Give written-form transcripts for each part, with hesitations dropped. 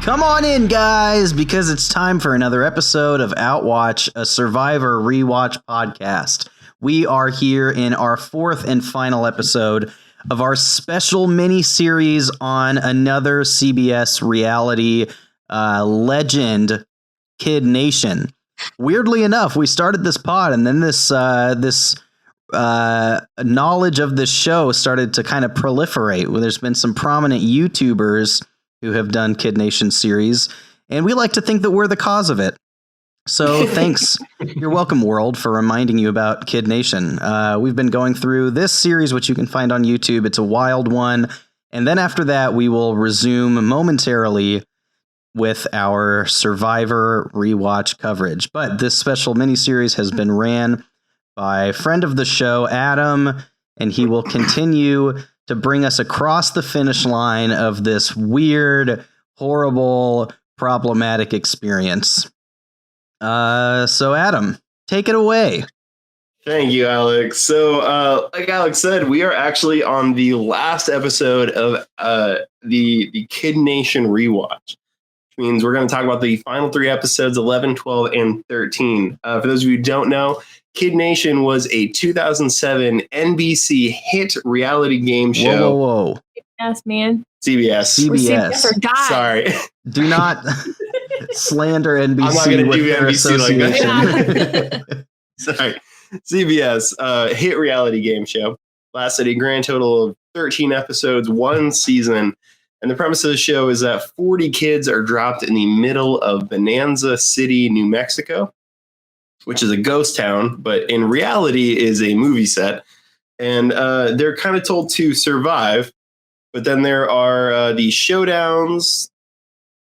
Come on in, guys, because it's time for another episode of Outwatch, a Survivor Rewatch podcast. We are here in our fourth and final episode of our special mini-series on another CBS reality legend, Kid Nation. Weirdly enough, we started this pod, and then this knowledge of this show started to kind of proliferate. There's been some prominent YouTubers who have done Kid Nation series, and we like to think that we're the cause of it. So thanks. You're welcome, world, for reminding you about Kid Nation. We've been going through this series, which you can find on YouTube. It's a wild one. And then after that, we will resume momentarily with our Survivor Rewatch coverage. But this special miniseries has been ran by friend of the show, Adam, and he will continue to bring us across the finish line of this weird, horrible, problematic experience. So Adam, take it away. Thank you, Alex. So, like Alex said, we are actually on the last episode of the Kid Nation Rewatch, which means we're going to talk about the final three episodes, 11, 12, and 13. For those of you who don't know, Kid Nation was a 2007 NBC hit reality game show. Whoa. Yes, man. CBS. Sorry. Do not slander NBC. I'm not going to do their NBC like that. Sorry. CBS hit reality game show. Lasted a grand total of 13 episodes, one season. And the premise of the show is that 40 kids are dropped in the middle of Bonanza City, New Mexico, which is a ghost town, but in reality is a movie set. And they're kind of told to survive. But then there are these showdowns.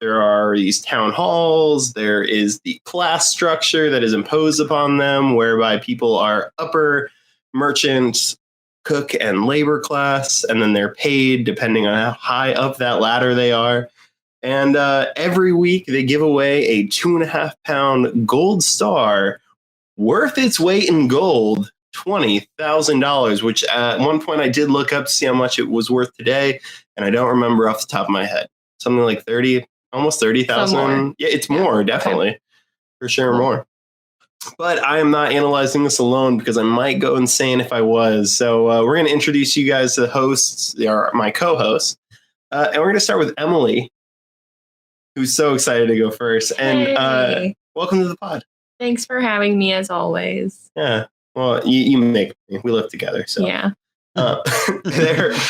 There are these town halls. There is the class structure that is imposed upon them, whereby people are upper merchant, cook, and labor class. And then they're paid depending on how high up that ladder they are. And every week they give away a 2.5 pound gold star worth its weight in gold, $20,000, which at one point I did look up to see how much it was worth today, and I don't remember off the top of my head. Something like 30, almost 30,000. Yeah, it's more, definitely. For sure more. But I am not analyzing this alone because I might go insane if I was. So we're going to introduce you guys to the hosts, my co-hosts. And we're going to start with Emily, who's so excited to go first. And welcome to the pod. Thanks for having me, as always. Yeah. Well, you make me. We live together, so. Yeah. I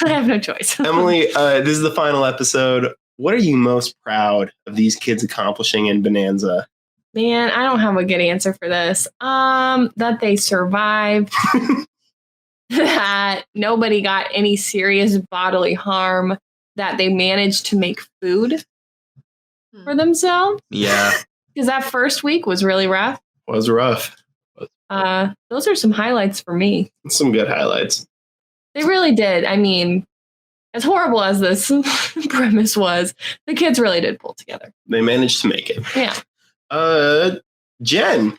have no choice. Emily, this is the final episode. What are you most proud of these kids accomplishing in Bonanza? Man, I don't have a good answer for this. That they survived. That nobody got any serious bodily harm. That they managed to make food for themselves. Yeah. Because that first week was really rough. Was rough. Those are some highlights for me. Some good highlights. They really did. I mean, as horrible as this premise was, the kids really did pull together. They managed to make it. Yeah. Jen,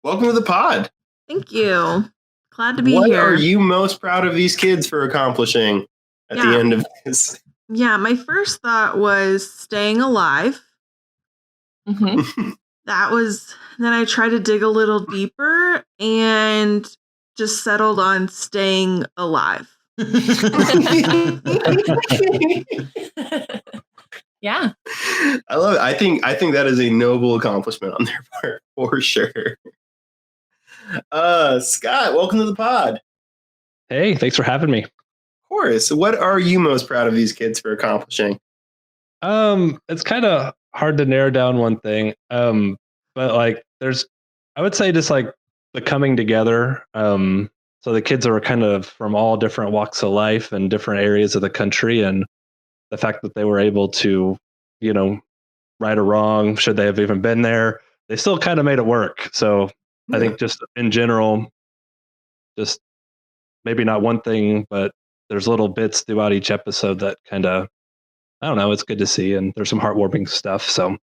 welcome to the pod. Thank you. Glad to be here. What are you most proud of these kids for accomplishing at the end of this? Yeah, my first thought was staying alive. Mm-hmm. Then I tried to dig a little deeper and just settled on staying alive. Yeah. I love it. I think that is a noble accomplishment on their part, for sure. Scott, welcome to the pod. Hey, thanks for having me. Of course. What are you most proud of these kids for accomplishing? It's kind of hard to narrow down one thing. But like I would say just like the coming together. So the kids are kind of from all different walks of life and different areas of the country, and the fact that they were able to, right or wrong, should they have even been there, they still kind of made it work. So I think just in general, just maybe not one thing, but there's little bits throughout each episode that kind of, I don't know, it's good to see, and there's some heartwarming stuff. So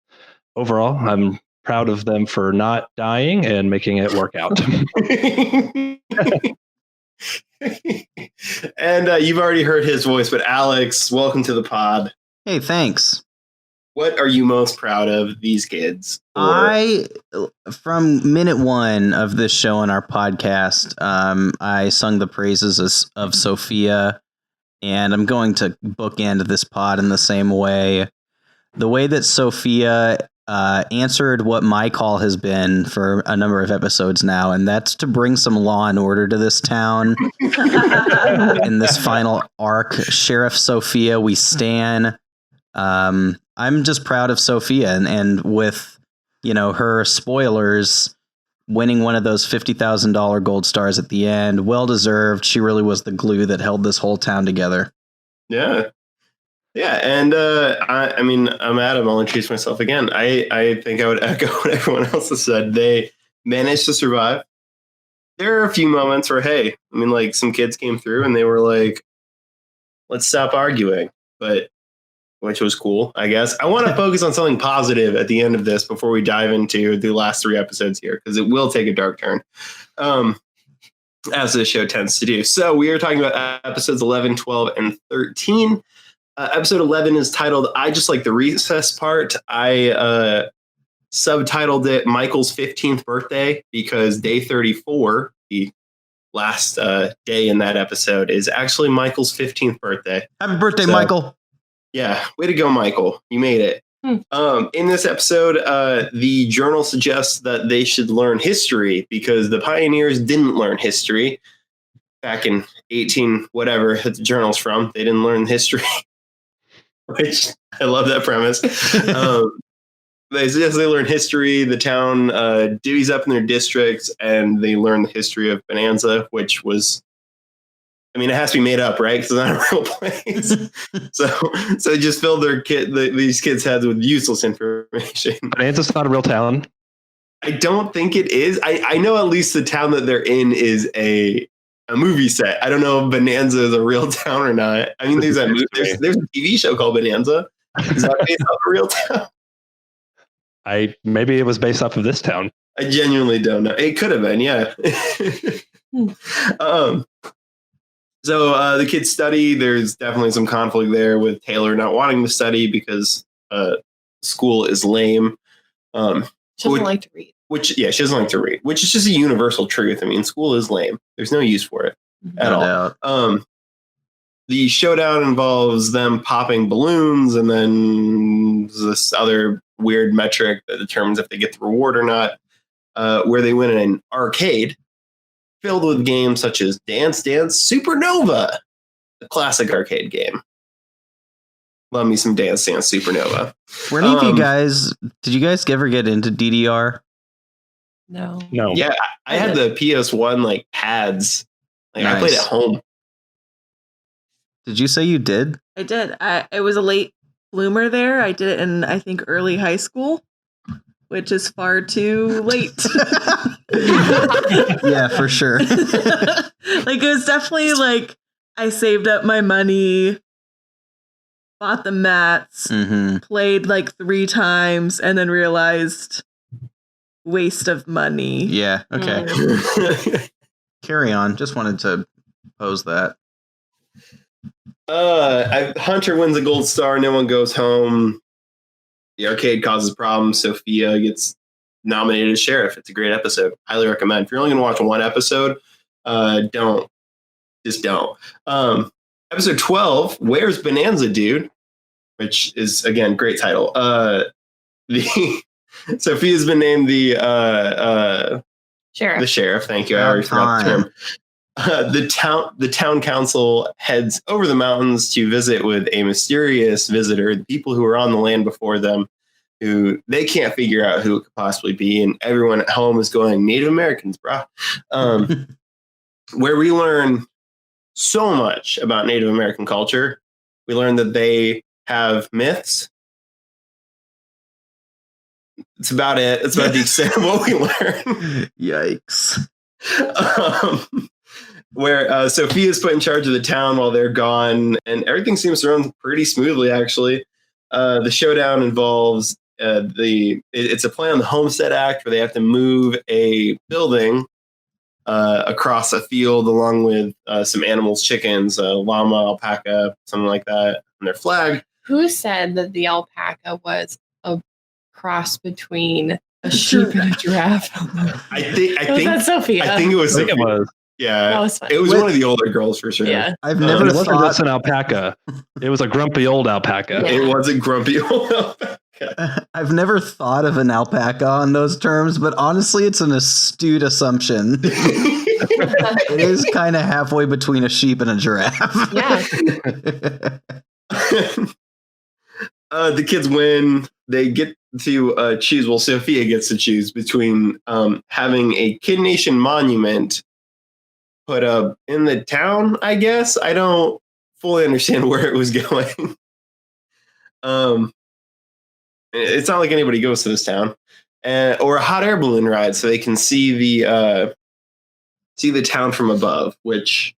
overall, I'm proud of them for not dying and making it work out. And you've already heard his voice, but Alex, welcome to the pod. Hey, thanks. What are you most proud of these kids? From minute one of this show on our podcast, I sung the praises of Sophia, and I'm going to bookend this pod in the same way. The way that Sophia answered what my call has been for a number of episodes now, and that's to bring some law and order to this town. In this final arc, Sheriff Sophia, we stan. I'm just proud of Sophia, and with her spoilers, winning one of those $50,000 gold stars at the end, well deserved. She really was the glue that held this whole town together. Yeah. And I mean, I'm Adam. I'll introduce myself again. I think I would echo what everyone else has said. They managed to survive. There are a few moments where, hey, I mean, like some kids came through and they were like, let's stop arguing, which was cool, I guess. I want to focus on something positive at the end of this before we dive into the last 3 episodes here, because it will take a dark turn, as this show tends to do. So we are talking about episodes 11, 12, and 13. Episode 11 is titled I Just Like the Recess Part. I subtitled it Michael's 15th birthday because day 34, the last day in that episode, is actually Michael's 15th birthday. Happy birthday, Michael. Yeah, way to go, Michael. You made it. In this episode, the journal suggests that they should learn history because the pioneers didn't learn history back in 18 whatever that the journal's from. They didn't learn history, which I love that premise. They suggest they learn history. The town divvies up in their districts, and they learn the history of Bonanza, which was, I mean, it has to be made up, right? Because it's not a real place. so they just filled these kids' heads with useless information. Bonanza's not a real town. I don't think it is. I know at least the town that they're in is a movie set. I don't know if Bonanza is a real town or not. I mean, there's a TV show called Bonanza. Is that based off a real town? Maybe it was based off of this town. I genuinely don't know. It could have been, yeah. So the kids study. There's definitely some conflict there with Taylor not wanting to study because school is lame. She doesn't like to read. She doesn't like to read, which is just a universal truth. I mean, school is lame. There's no use for it at all. The showdown involves them popping balloons, and then this other weird metric that determines if they get the reward or not, where they win an arcade filled with games such as Dance Dance Supernova, the classic arcade game. Love me some Dance Dance Supernova. Were any of you guys, did you guys ever get into DDR? No. Yeah, I had the PS1 like pads. Like nice. I played at home. Did you say you did? I did. It was a late bloomer there. I did it in, I think, early high school, which is far too late. Yeah, for sure. Like, it was definitely like I saved up my money, bought the mats, played like 3 times, and then realized waste of money. Yeah, okay. Carry on. Just wanted to pose that. Hunter wins a gold star. No one goes home. The arcade causes problems. Sophia gets nominated as sheriff. It's a great episode. Highly recommend. If you're only going to watch one episode, don't. Just don't. Episode 12, Where's Bonanza, Dude? Which is, again, great title. Sophia's been named the sheriff. The sheriff. Thank you. I already forgot the term. The town council heads over the mountains to visit with a mysterious visitor, the people who are on the land before them, who they can't figure out who it could possibly be. And everyone at home is going, Native Americans, brah. Where we learn so much about Native American culture. We learn that they have myths. It's about it. It's about the extent of what we learn. Yikes. Where Sophia's put in charge of the town while they're gone, and everything seems to run pretty smoothly, actually. The showdown involves it's a play on the Homestead Act where they have to move a building across a field along with some animals, chickens, llama, alpaca, something like that, on their flag. Who said that the alpaca was a cross between a sheep and a giraffe? I think that Sophia? I think it was. I think it Sophia. was. Yeah, That was funny. it was one of the older girls for sure. Yeah. I've never It wasn't thought just an alpaca. It was a grumpy old alpaca. Yeah. It was a grumpy old alpaca. I've never thought of an alpaca on those terms, but honestly, it's an astute assumption. It is kind of halfway between a sheep and a giraffe. Yeah. The kids win. They get to choose. Well, Sophia gets to choose between having a Kid Nation monument put up in the town. I guess I don't fully understand where it was going. It's not like anybody goes to this town, or a hot air balloon ride, so they can see the town from above, which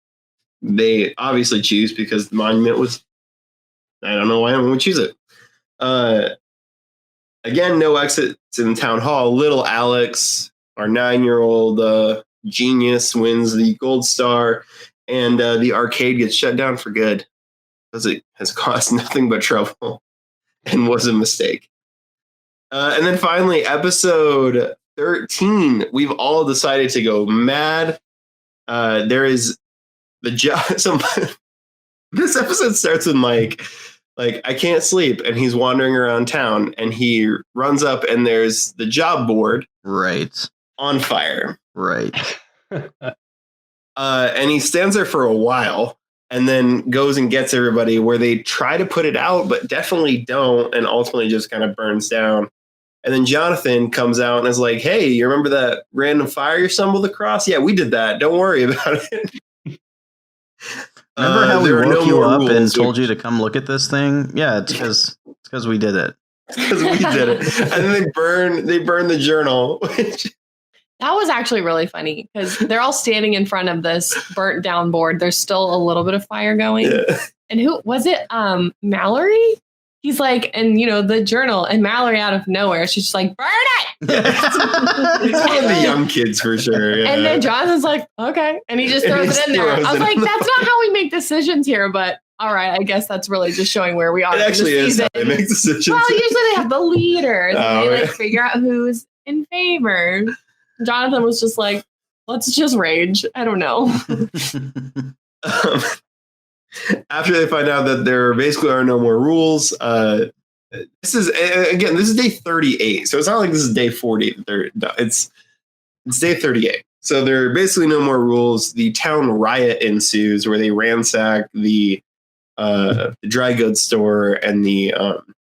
they obviously choose because the monument was. I don't know why anyone would choose it. Again, no exits in town hall. Little Alex, our 9-year-old genius, wins the gold star, and the arcade gets shut down for good because it has caused nothing but trouble and was a mistake. And then finally, episode 13, we've all decided to go mad. There is the job. This episode starts with Mike. Like, I can't sleep, and he's wandering around town, and he runs up, and there's the job board Right. on fire. Right. And he stands there for a while, and then goes and gets everybody where they try to put it out, but definitely don't, and ultimately just kind of burns down. And then Jonathan comes out and is like, hey, you remember that random fire you stumbled across? Yeah, we did that. Don't worry about it. Remember how we there are woke no you more up and rules. told you to come look at this thing? Yeah, it's because we did it. Because we did it. And then they burn the journal. Which, That was actually really funny because they're all standing in front of this burnt down board. There's still a little bit of fire going. yeah. And who was it? Mallory? He's like, and the journal, and Mallory out of nowhere, she's just like, burn it. It's one of the young kids for sure. Yeah. And then Jonathan's like, okay. And he just And throws he it in there. throws I was it like, in that's not how we make decisions here, but all right, I guess that's really just showing where we are. It actually in the is how season. they make decisions. Well, usually they have the leaders and Oh, they yeah. figure out who's in favor. Jonathan was just like, let's just rage. I don't know. After they find out that there basically are no more rules, this is day 38, so it's not like this is day 40. It's day 38, so there are basically no more rules. The town riot ensues where they ransack the dry goods store and the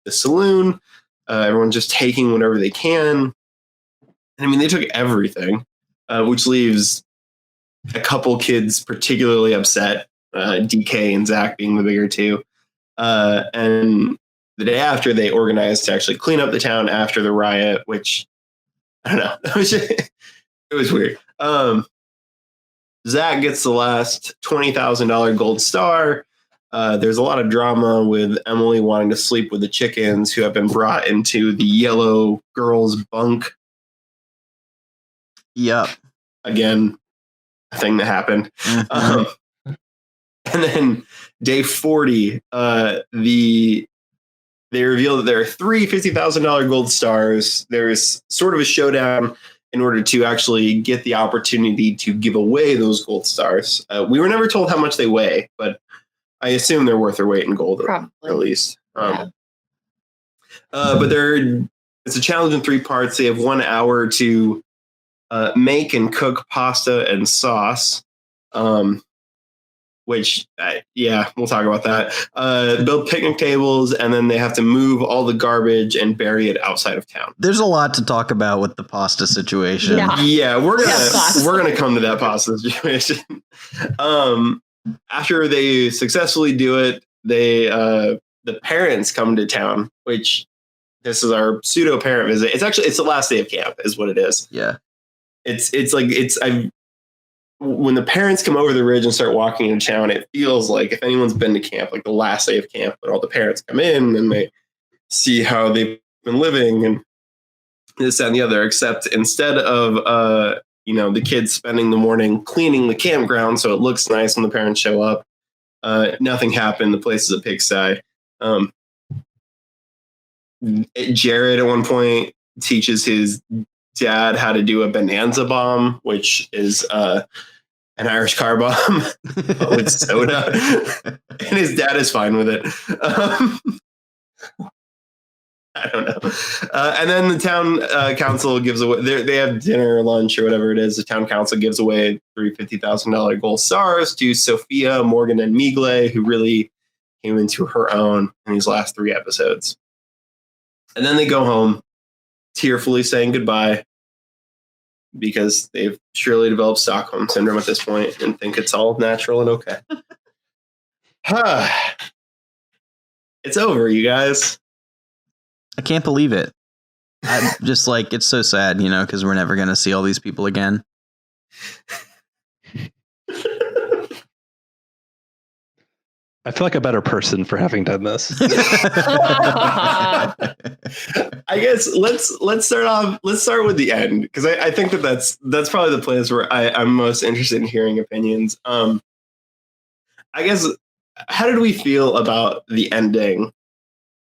saloon. Everyone's just taking whatever they can. I mean, they took everything, which leaves a couple kids particularly upset. DK and Zach being the bigger two. And the day after, they organized to actually clean up the town after the riot, which I don't know. It was weird. Zach gets the last $20,000 gold star. There's a lot of drama with Emily wanting to sleep with the chickens who have been brought into the yellow girls' bunk. Yep. Again, a thing that happened. Mhm. And then day 40, they reveal that there are 3 $50,000 gold stars. There's sort of a showdown in order to actually get the opportunity to give away those gold stars. We were never told how much they weigh, but I assume they're worth their weight in gold, Probably. at least. Yeah. But it's a challenge in 3 parts. They have 1 hour to make and cook pasta and sauce. Which, we'll talk about that. Build picnic tables, and then they have to move all the garbage and bury it outside of town. There's a lot to talk about with the pasta situation. Yeah. Yeah, we're sauce. gonna come to that pasta situation. After they successfully do it, the parents come to town, which this is our pseudo parent visit. It's the last day of camp, is what it is. Yeah. When the parents come over the ridge and start walking into town, it feels like if anyone's been to camp, like the last day of camp, but all the parents come in and they see how they've been living and this, that, and the other, except instead of, the kids spending the morning cleaning the campground so it looks nice when the parents show up, nothing happened. The place is a pigsty. Jared at one point teaches his dad how to do a Bonanza bomb, which is an Irish car bomb with soda, and his dad is fine with it. I don't know. And then the town council gives away, they have dinner or lunch or whatever it is. The town council gives away $350,000 gold stars to Sophia, Morgan, and Migle, who really came into her own in these last 3 episodes. And then they go home, tearfully saying goodbye, because they've surely developed Stockholm Syndrome at this point and think it's all natural and okay. It's over, you guys. I can't believe it. I'm just like, it's so sad, because we're never going to see all these people again. I feel like a better person for having done this. I guess let's start off. Let's start with the end, because I think that's probably the place where I'm most interested in hearing opinions. I guess, how did we feel about the ending?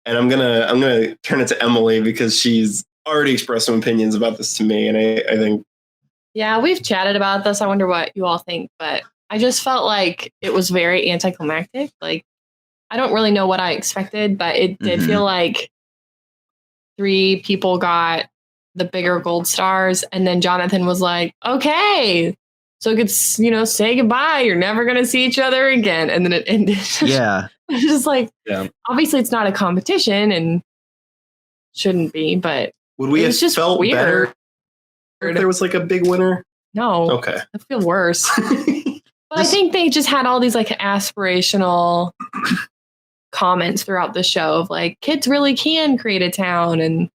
And I'm gonna turn it to Emily, because she's already expressed some opinions about this to me, and I think. Yeah, we've chatted about this. I wonder what you all think, but I just felt like it was very anticlimactic. Like, I don't really know what I expected, but it did feel like 3 people got the bigger gold stars, and then Jonathan was like, okay, so you could, say goodbye. You're never going to see each other again. And then it ended. Yeah. It's just like, obviously it's not a competition and shouldn't be, but would we have just felt weird. better if there was like a big winner? No. Okay. I feel worse. But I think they just had all these like aspirational comments throughout the show of like, kids really can create a town and,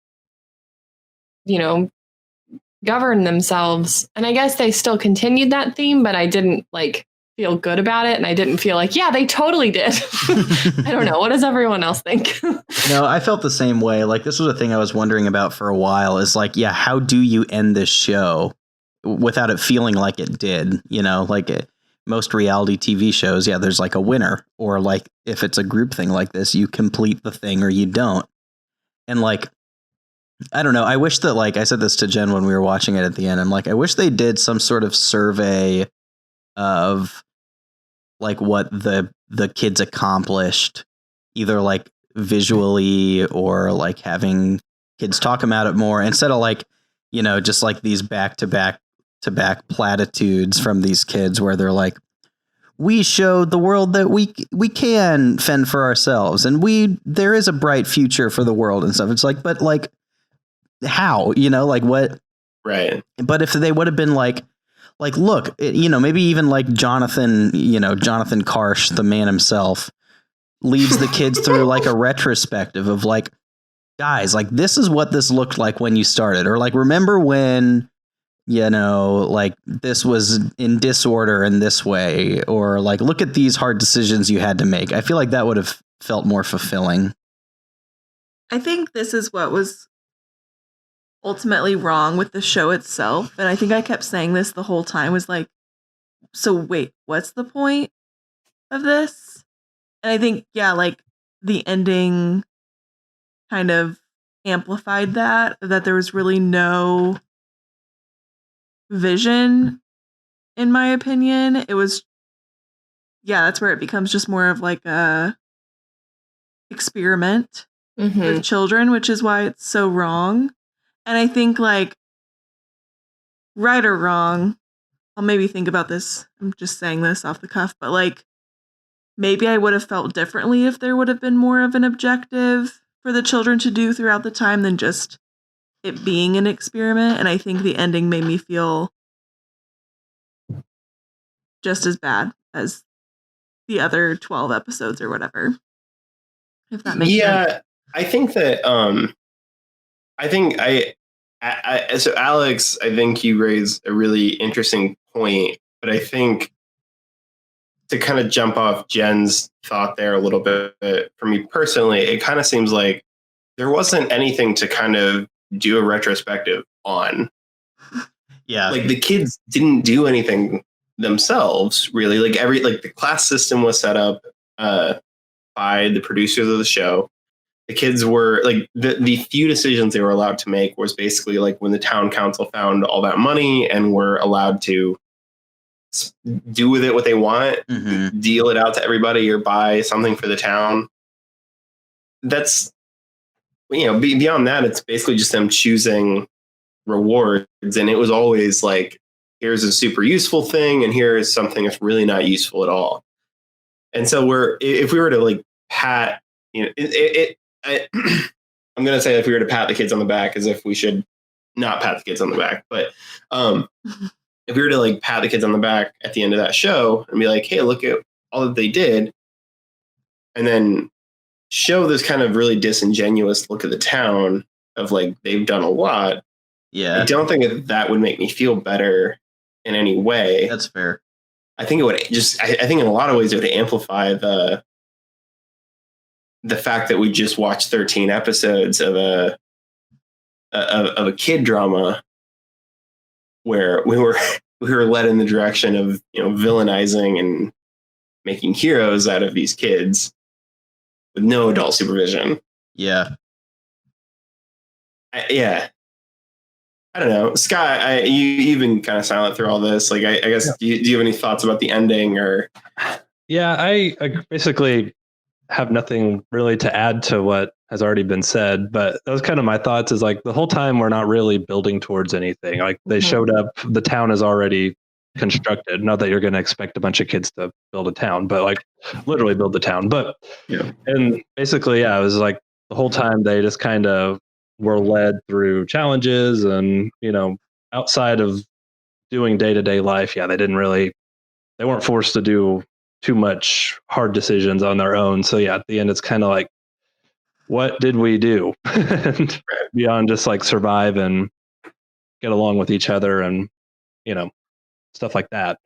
govern themselves. And I guess they still continued that theme, but I didn't like feel good about it. And I didn't feel like, yeah, they totally did. I don't know. What does everyone else think? No, I felt the same way. Like, this was a thing I was wondering about for a while, is like, yeah, how do you end this show without it feeling like it did? Most reality TV shows, there's like a winner, or like if it's a group thing like this, you complete the thing or you don't. And like, I don't know. I wish that, like, I said this to Jen when we were watching it at the end. I'm like, I wish they did some sort of survey of like what the kids accomplished, either like visually or like having kids talk about it more, instead of like, just like these back to back platitudes from these kids where they're like, we showed the world that we can fend for ourselves, and there is a bright future for the world and stuff. It's like, but like, how, like what? Right. But if they would have been like, look, maybe even like Jonathan Karsh, the man himself, leads the kids through like a retrospective of like, guys, like, this is what this looked like when you started, or like, remember when, like this was in disorder in this way, or like, look at these hard decisions you had to make. I feel like that would have felt more fulfilling. I think this is what was ultimately wrong with the show itself. And I think I kept saying this the whole time, was like, so wait, what's the point of this? And I think, like the ending kind of amplified that there was really no vision, in my opinion. It was, that's where it becomes just more of like a experiment with children, which is why it's so wrong. And I think, like, right or wrong, I'll maybe think about this. I'm just saying this off the cuff, but like, maybe I would have felt differently if there would have been more of an objective for the children to do throughout the time than just it being an experiment. And I think the ending made me feel just as bad as the other 12 episodes or whatever. If that makes sense. I think that so Alex, I think you raised a really interesting point, but I think to kind of jump off Jen's thought there a little bit, for me personally, it kind of seems like there wasn't anything to kind of do a retrospective on. Yeah. Like, the kids didn't do anything themselves, really. Like, the class system was set up by the producers of the show. the kids were like the few decisions they were allowed to make was basically like when the town council found all that money and were allowed to do with it what they want, deal it out to everybody or buy something for the town. That's, beyond that, it's basically just them choosing rewards. And it was always like, here's a super useful thing and here is something that's really not useful at all. And so if we were to like pat, I'm going to say if we were to pat the kids on the back, as if we should not pat the kids on the back. But if we were to like pat the kids on the back at the end of that show and be like, hey, look at all that they did, and then show this kind of really disingenuous look at the town of like, they've done a lot. Yeah. I don't think that would make me feel better in any way. That's fair. I think it would I think in a lot of ways it would amplify the fact that we just watched 13 episodes of a kid drama where we were led in the direction of, villainizing and making heroes out of these kids with no adult supervision. Yeah. I don't know, Scott. You've been kind of silent through all this. Like, I guess, do you have any thoughts about the ending or? Yeah, I basically have nothing really to add to what has already been said, but that was kind of my thoughts. Is like the whole time we're not really building towards anything. Like they showed up, the town is already constructed. Not that you're going to expect a bunch of kids to build a town, but like literally build the town. But and basically, it was like the whole time they just kind of were led through challenges and, outside of doing day-to-day life. Yeah, they weren't forced to do too much hard decisions on their own. So yeah, at the end, it's kind of like, what did we do? And beyond just like survive and get along with each other and, stuff like that.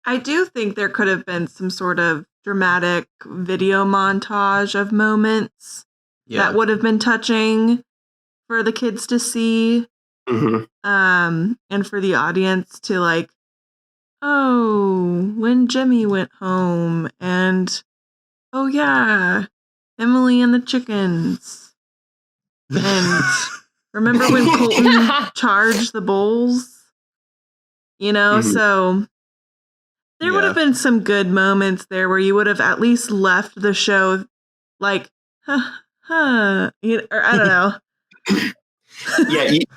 I do think there could have been some sort of dramatic video montage of moments that would have been touching for the kids to see, and for the audience to like, oh, when Jimmy went home, and oh yeah, Emily and the chickens, and remember when Colton charged the bulls, so there would have been some good moments there where you would have at least left the show like, or I don't know.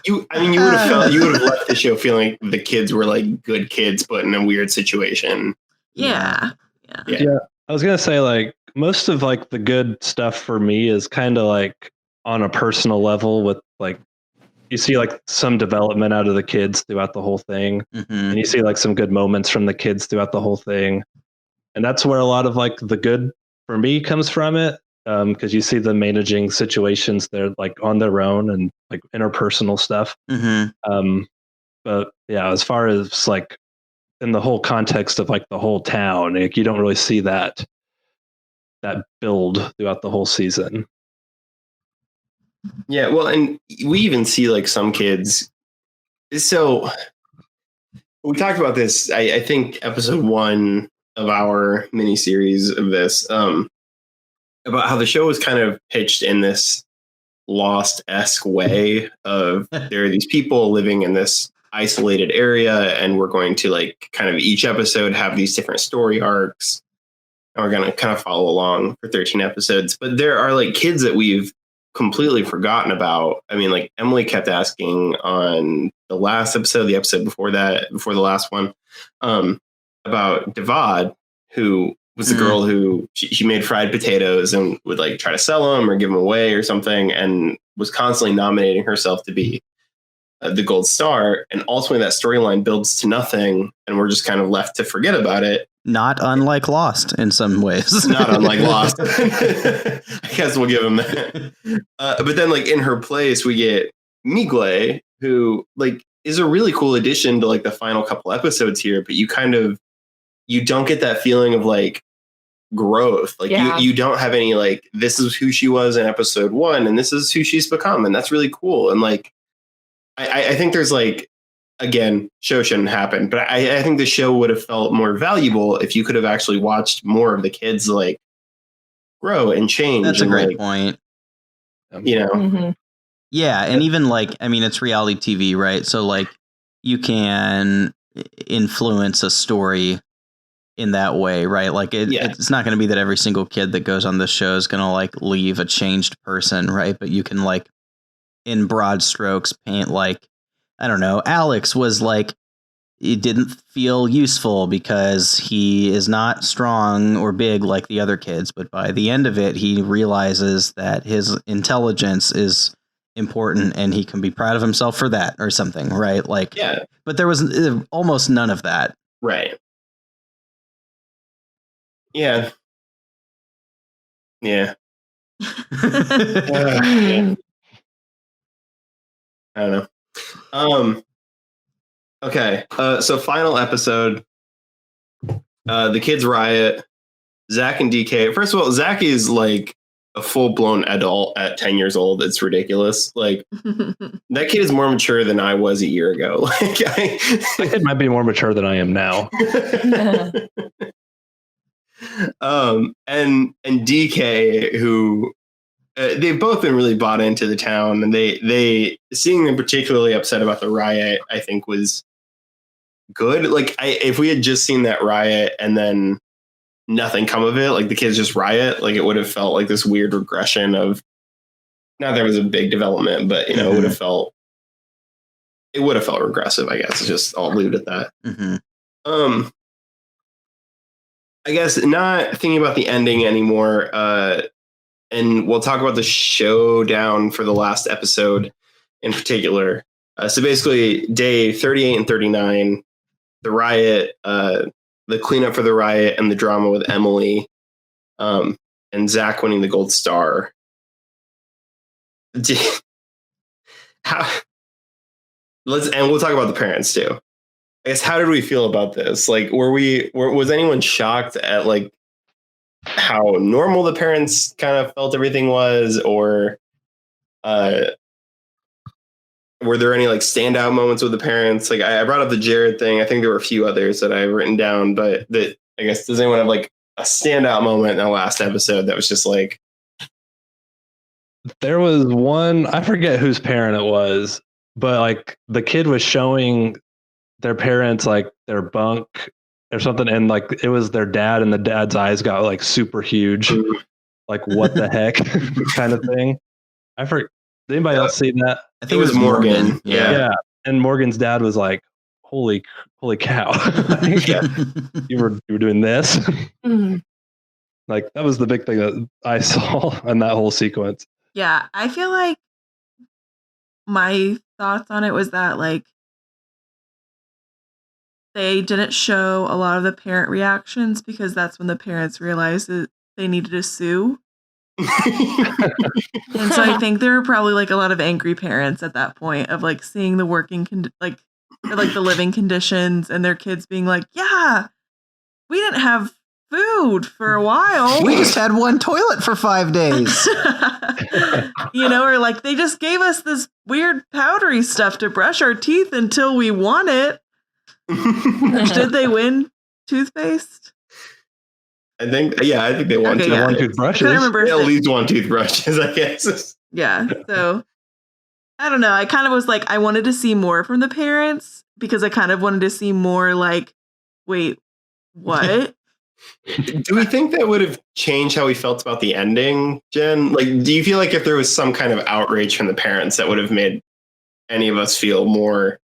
You would have left the show feeling like the kids were like good kids, but in a weird situation. Yeah. I was gonna say like most of like the good stuff for me is kind of like on a personal level with like you see like some development out of the kids throughout the whole thing, and you see like some good moments from the kids throughout the whole thing, and that's where a lot of like the good for me comes from it. Because you see them managing situations they're like on their own and like interpersonal stuff. But yeah, as far as like in the whole context of like the whole town, like you don't really see that build throughout the whole season. Yeah, well, and we even see like some kids. So we talked about this. I think episode 1 of our miniseries of this. About how the show was kind of pitched in this Lost-esque way of there are these people living in this isolated area and we're going to like kind of each episode have these different story arcs and we're going to kind of follow along for 13 episodes. But there are like kids that we've completely forgotten about. I mean, like Emily kept asking on the last episode, the episode before the last one, about Devad, who was the girl who she made fried potatoes and would like try to sell them or give them away or something, and was constantly nominating herself to be the gold star. And ultimately that storyline builds to nothing and we're just kind of left to forget about it. Not unlike Lost in some ways. Not unlike Lost. I guess we'll give him that. But then like in her place, we get Migle, who like is a really cool addition to like the final couple episodes here, but you don't get that feeling of like growth. Like you don't have any like, this is who she was in episode 1 and this is who she's become. And that's really cool. And like, I think there's like, again, show shouldn't happen, but I think the show would have felt more valuable if you could have actually watched more of the kids like grow and change. That's a great point. You know? Mm-hmm. Yeah, and even like, I mean, it's reality TV, right? So like, you can influence a story in that way, right? Like, it's not going to be that every single kid that goes on this show is going to like leave a changed person, right? But you can like, in broad strokes, paint like, I don't know, Alex was like, it didn't feel useful because he is not strong or big like the other kids. But by the end of it, he realizes that his intelligence is important and he can be proud of himself for that or something, right? Like, Yeah. But there was almost none of that. Right. Yeah. Yeah. Yeah. I don't know. Okay. So final episode. The kids riot. Zach and DK. First of all, Zach is like a full-blown adult at 10 years old. It's ridiculous. Like, that kid is more mature than I was a year ago. Like, that kid might be more mature than I am now. And DK, who they've both been really bought into the town, and they seeing them particularly upset about the riot, I think was good. Like, if we had just seen that riot and then nothing come of it, like the kids just riot, like it would have felt like this weird regression of, not that it was a big development, but you know, it would have felt regressive, I guess. Just I'll leave it at that. Mm-hmm. I guess not thinking about the ending anymore. And we'll talk about the showdown for the last episode in particular. So basically, day 38 and 39, the riot, the cleanup for the riot, and the drama with Emily, and Zach winning the gold star. And we'll talk about the parents too. I guess, how did we feel about this? Like, was anyone shocked at like how normal the parents kind of felt everything was, or were there any like standout moments with the parents? Like, I brought up the Jared thing. I think there were a few others that I've written down, but that, I guess, does anyone have like a standout moment in the last episode that was just like? There was one, I forget whose parent it was, but like the kid was showing their parents like their bunk or something, and like it was their dad, and the dad's eyes got like super huge, like what the heck kind of thing. I forget. Did anybody else see that? I think it was Morgan. Yeah. And Morgan's dad was like, holy cow. you were doing this. Mm-hmm. Like, that was the big thing that I saw in that whole sequence. Yeah, I feel like my thoughts on it was that like they didn't show a lot of the parent reactions because that's when the parents realized that they needed to sue. And so I think there were probably like a lot of angry parents at that point of like seeing the the living conditions and their kids being like, yeah, we didn't have food for a while. We just had one toilet for 5 days. Or like they just gave us this weird powdery stuff to brush our teeth until we won it. Did they win toothpaste? I think they won toothbrushes. I remember at least one toothbrushes, I guess. Yeah. So I don't know. I kind of was like, I wanted to see more from the parents because I kind of wanted to see more like, wait, what? Do we think that would have changed how we felt about the ending, Jen? Like, do you feel like if there was some kind of outrage from the parents that would have made any of us feel more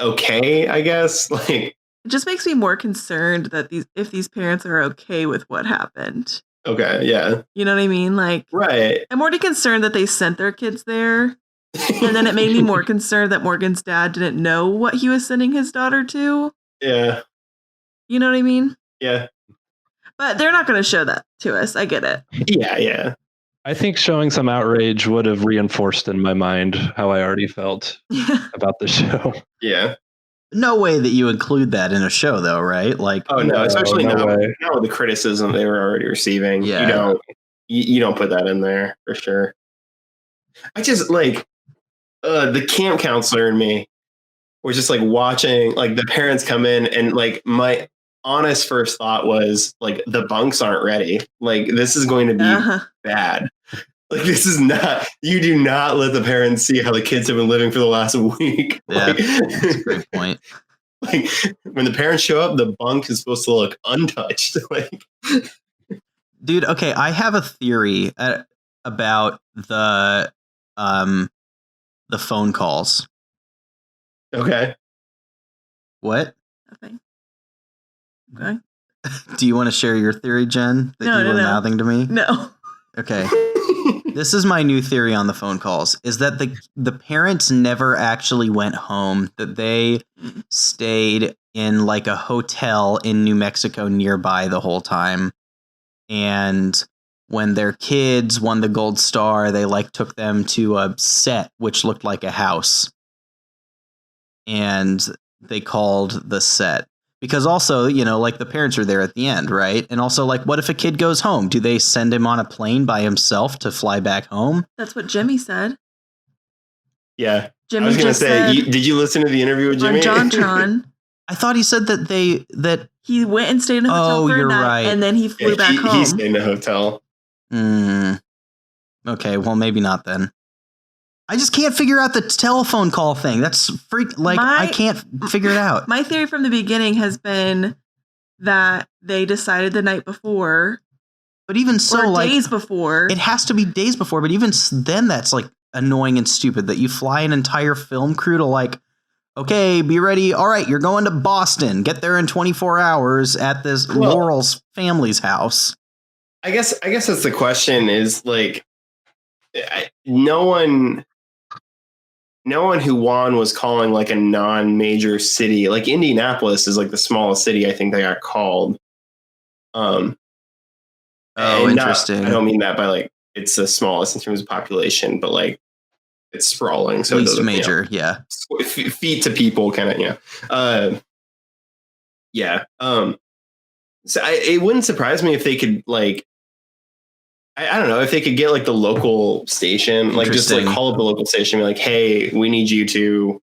okay, I guess? Like, it just makes me more concerned that if these parents are okay with what happened. Okay, yeah. You know what I mean? Like, right. I'm already concerned that they sent their kids there. And then it made me more concerned that Morgan's dad didn't know what he was sending his daughter to. Yeah. You know what I mean? Yeah. But they're not going to show that to us. I get it. Yeah. I think showing some outrage would have reinforced in my mind how I already felt about the show. Yeah. No way that you include that in a show, though, right? Like, oh no, especially now with the criticism they were already receiving. Yeah. You don't put that in there for sure. I just like the camp counselor in me was just like watching like the parents come in, and like my honest first thought was like the bunks aren't ready. Like, this is going to be bad. Like, this is not, you do not let the parents see how the kids have been living for the last week. Yeah, Like, that's a great point. like, when the parents show up, the bunk is supposed to look untouched. Like, Dude, okay, I have a theory about the phone calls. okay. What? Nothing. Okay. Do you want to share your theory, Jen? That you were mouthing to me? No. Okay. This is my new theory on the phone calls, is that the parents never actually went home, that they stayed in like a hotel in New Mexico nearby the whole time. And when their kids won the gold star, they like took them to a set which looked like a house. And they called the set. Because also, you know, like the parents are there at the end, right? And also, like, what if a kid goes home? Do they send him on a plane by himself to fly back home? That's what Jimmy said. Yeah. Jimmy I was going to just say, said did you listen to the interview with Jimmy? on JonTron. I thought he said that He went and stayed in a hotel for a you're night, right. and then he flew back home. He stayed in a hotel. Okay, well, maybe not then. I just can't figure out the telephone call thing. That's I can't figure it out. My theory from the beginning has been that they decided the night before. But even so, or days before. It has to be days before, but even then that's like annoying and stupid that you fly an entire film crew to like, okay, be ready. All right, you're going to Boston. Get there in 24 hours at this Laurel's family's house. I guess that's the question is like, no one who won was calling like a non-major city. Like Indianapolis is like the smallest city I think they got called. Interesting. I don't mean that by like it's the smallest in terms of population, but like it's sprawling. So least major, yeah. Feet to people, kind of, yeah. So it wouldn't surprise me if they could like. I don't know if they could get like the local station, like just like call up the local station, and be like, "Hey, we need you to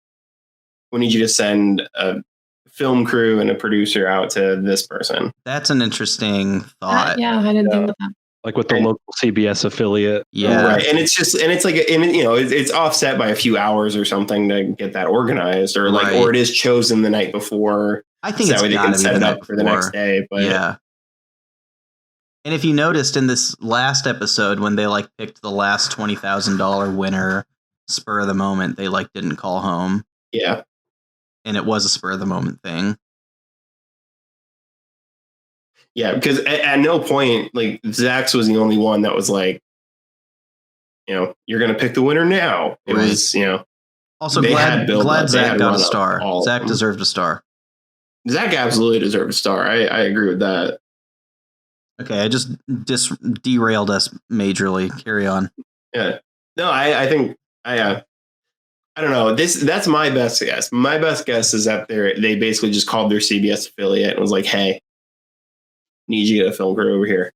send a film crew and a producer out to this person." That's an interesting thought. Yeah, I didn't think of that. Like with the local CBS affiliate, yeah, right. And it's offset by a few hours or something to get that organized, or like, or it is chosen the night before. I think so it's that way they can set it up for the next day. But yeah. And if you noticed in this last episode, when they like picked the last $20,000 winner, spur of the moment, they like didn't call home. Yeah. And it was a spur of the moment thing. Yeah, because at no point, like, Zach's was the only one that was like, you're going to pick the winner now. It was, Also, glad Zach got a star. Zach deserved a star. Zach absolutely deserved a star. I agree with that. Okay, I just derailed us majorly. Carry on. Yeah. No, I think I don't know. That's my best guess. My best guess is that they basically just called their CBS affiliate and was like, "Hey, need you to get a film crew over here."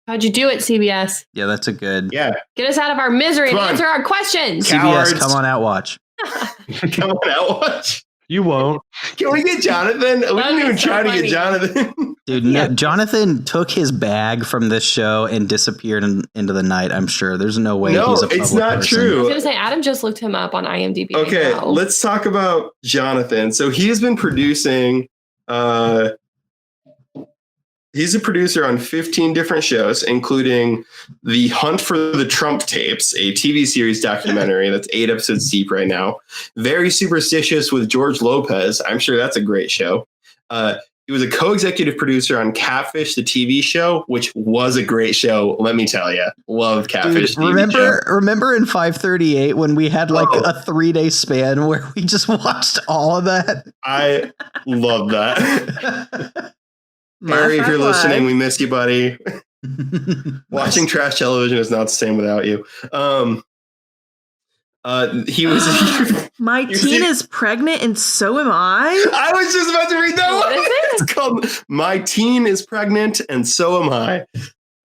How'd you do it, CBS? Yeah, that's a good. Yeah. Get us out of our misery and answer our questions. CBS, come on, Outwatch. Come on, Outwatch. You won't. Can we get Jonathan? We didn't even try to get Jonathan. Dude, no, Jonathan took his bag from this show and disappeared into the night, I'm sure. There's no way he's a public it's not person. true. I was going to say, Adam just looked him up on IMDb. Okay, let's talk about Jonathan. So he has been producing... he's a producer on 15 different shows, including The Hunt for the Trump Tapes, a TV series documentary that's 8 episodes deep right now. Very Superstitious with George Lopez. I'm sure that's a great show. He was a co-executive producer on Catfish, the TV show, which was a great show. Let me tell you, loved Catfish. Dude, remember in 538 when we had like a 3-day span where we just watched all of that? I love that. Harry, if you're listening, we miss you, buddy. Watching trash television is not the same without you. He was. My teen is pregnant, and so am I. I was just about to read that What one. is it? It's called "My Teen is Pregnant, and So Am I."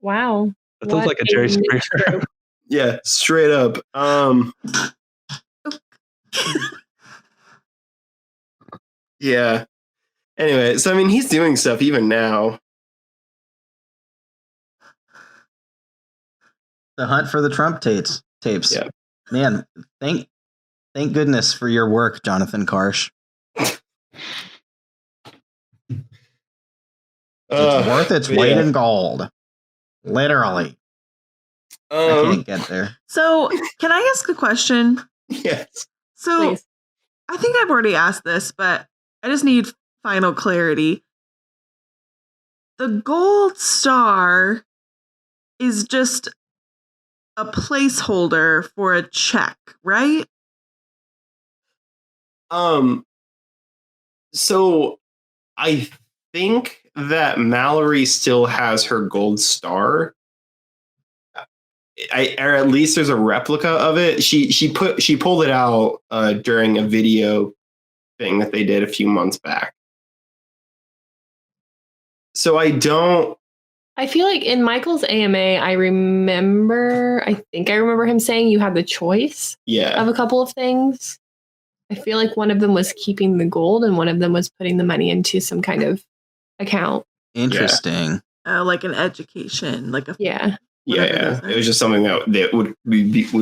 Wow. That sounds like a Jerry Springer. Yeah, straight up. Yeah. Anyway, so I mean, he's doing stuff even now. The hunt for the Trump tapes. Yeah. Man, thank goodness for your work, Jonathan Karsh. It's worth its weight in gold. Literally. I can't get there. So, can I ask a question? Yes. So, Please. I think I've already asked this, but I just need final clarity. The gold star is just a placeholder for a check, right? So I think that Mallory still has her gold star. Or at least there's a replica of it. She pulled it out during a video thing that they did a few months back. So I feel like in Michael's AMA, I think I remember him saying you had the choice of a couple of things. I feel like one of them was keeping the gold and one of them was putting the money into some kind of account. Interesting. Like an education, like a Yeah. It was just something that would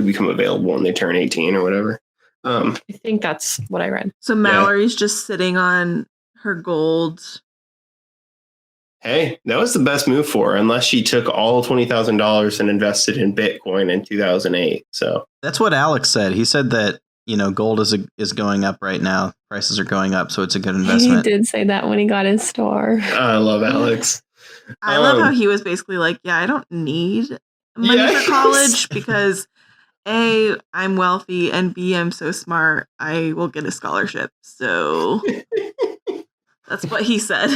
become available when they turn 18 or whatever. I think that's what I read. So Mallory's just sitting on her gold. Hey, that was the best move for her, unless she took all $20,000 and invested in Bitcoin in 2008. So that's what Alex said. He said that, gold is going up right now. Prices are going up, so it's a good investment. He did say that when he got his store. I love Alex. I love how he was basically like, yeah, I don't need money for college because A, I'm wealthy, and B, I'm so smart, I will get a scholarship. So that's what he said,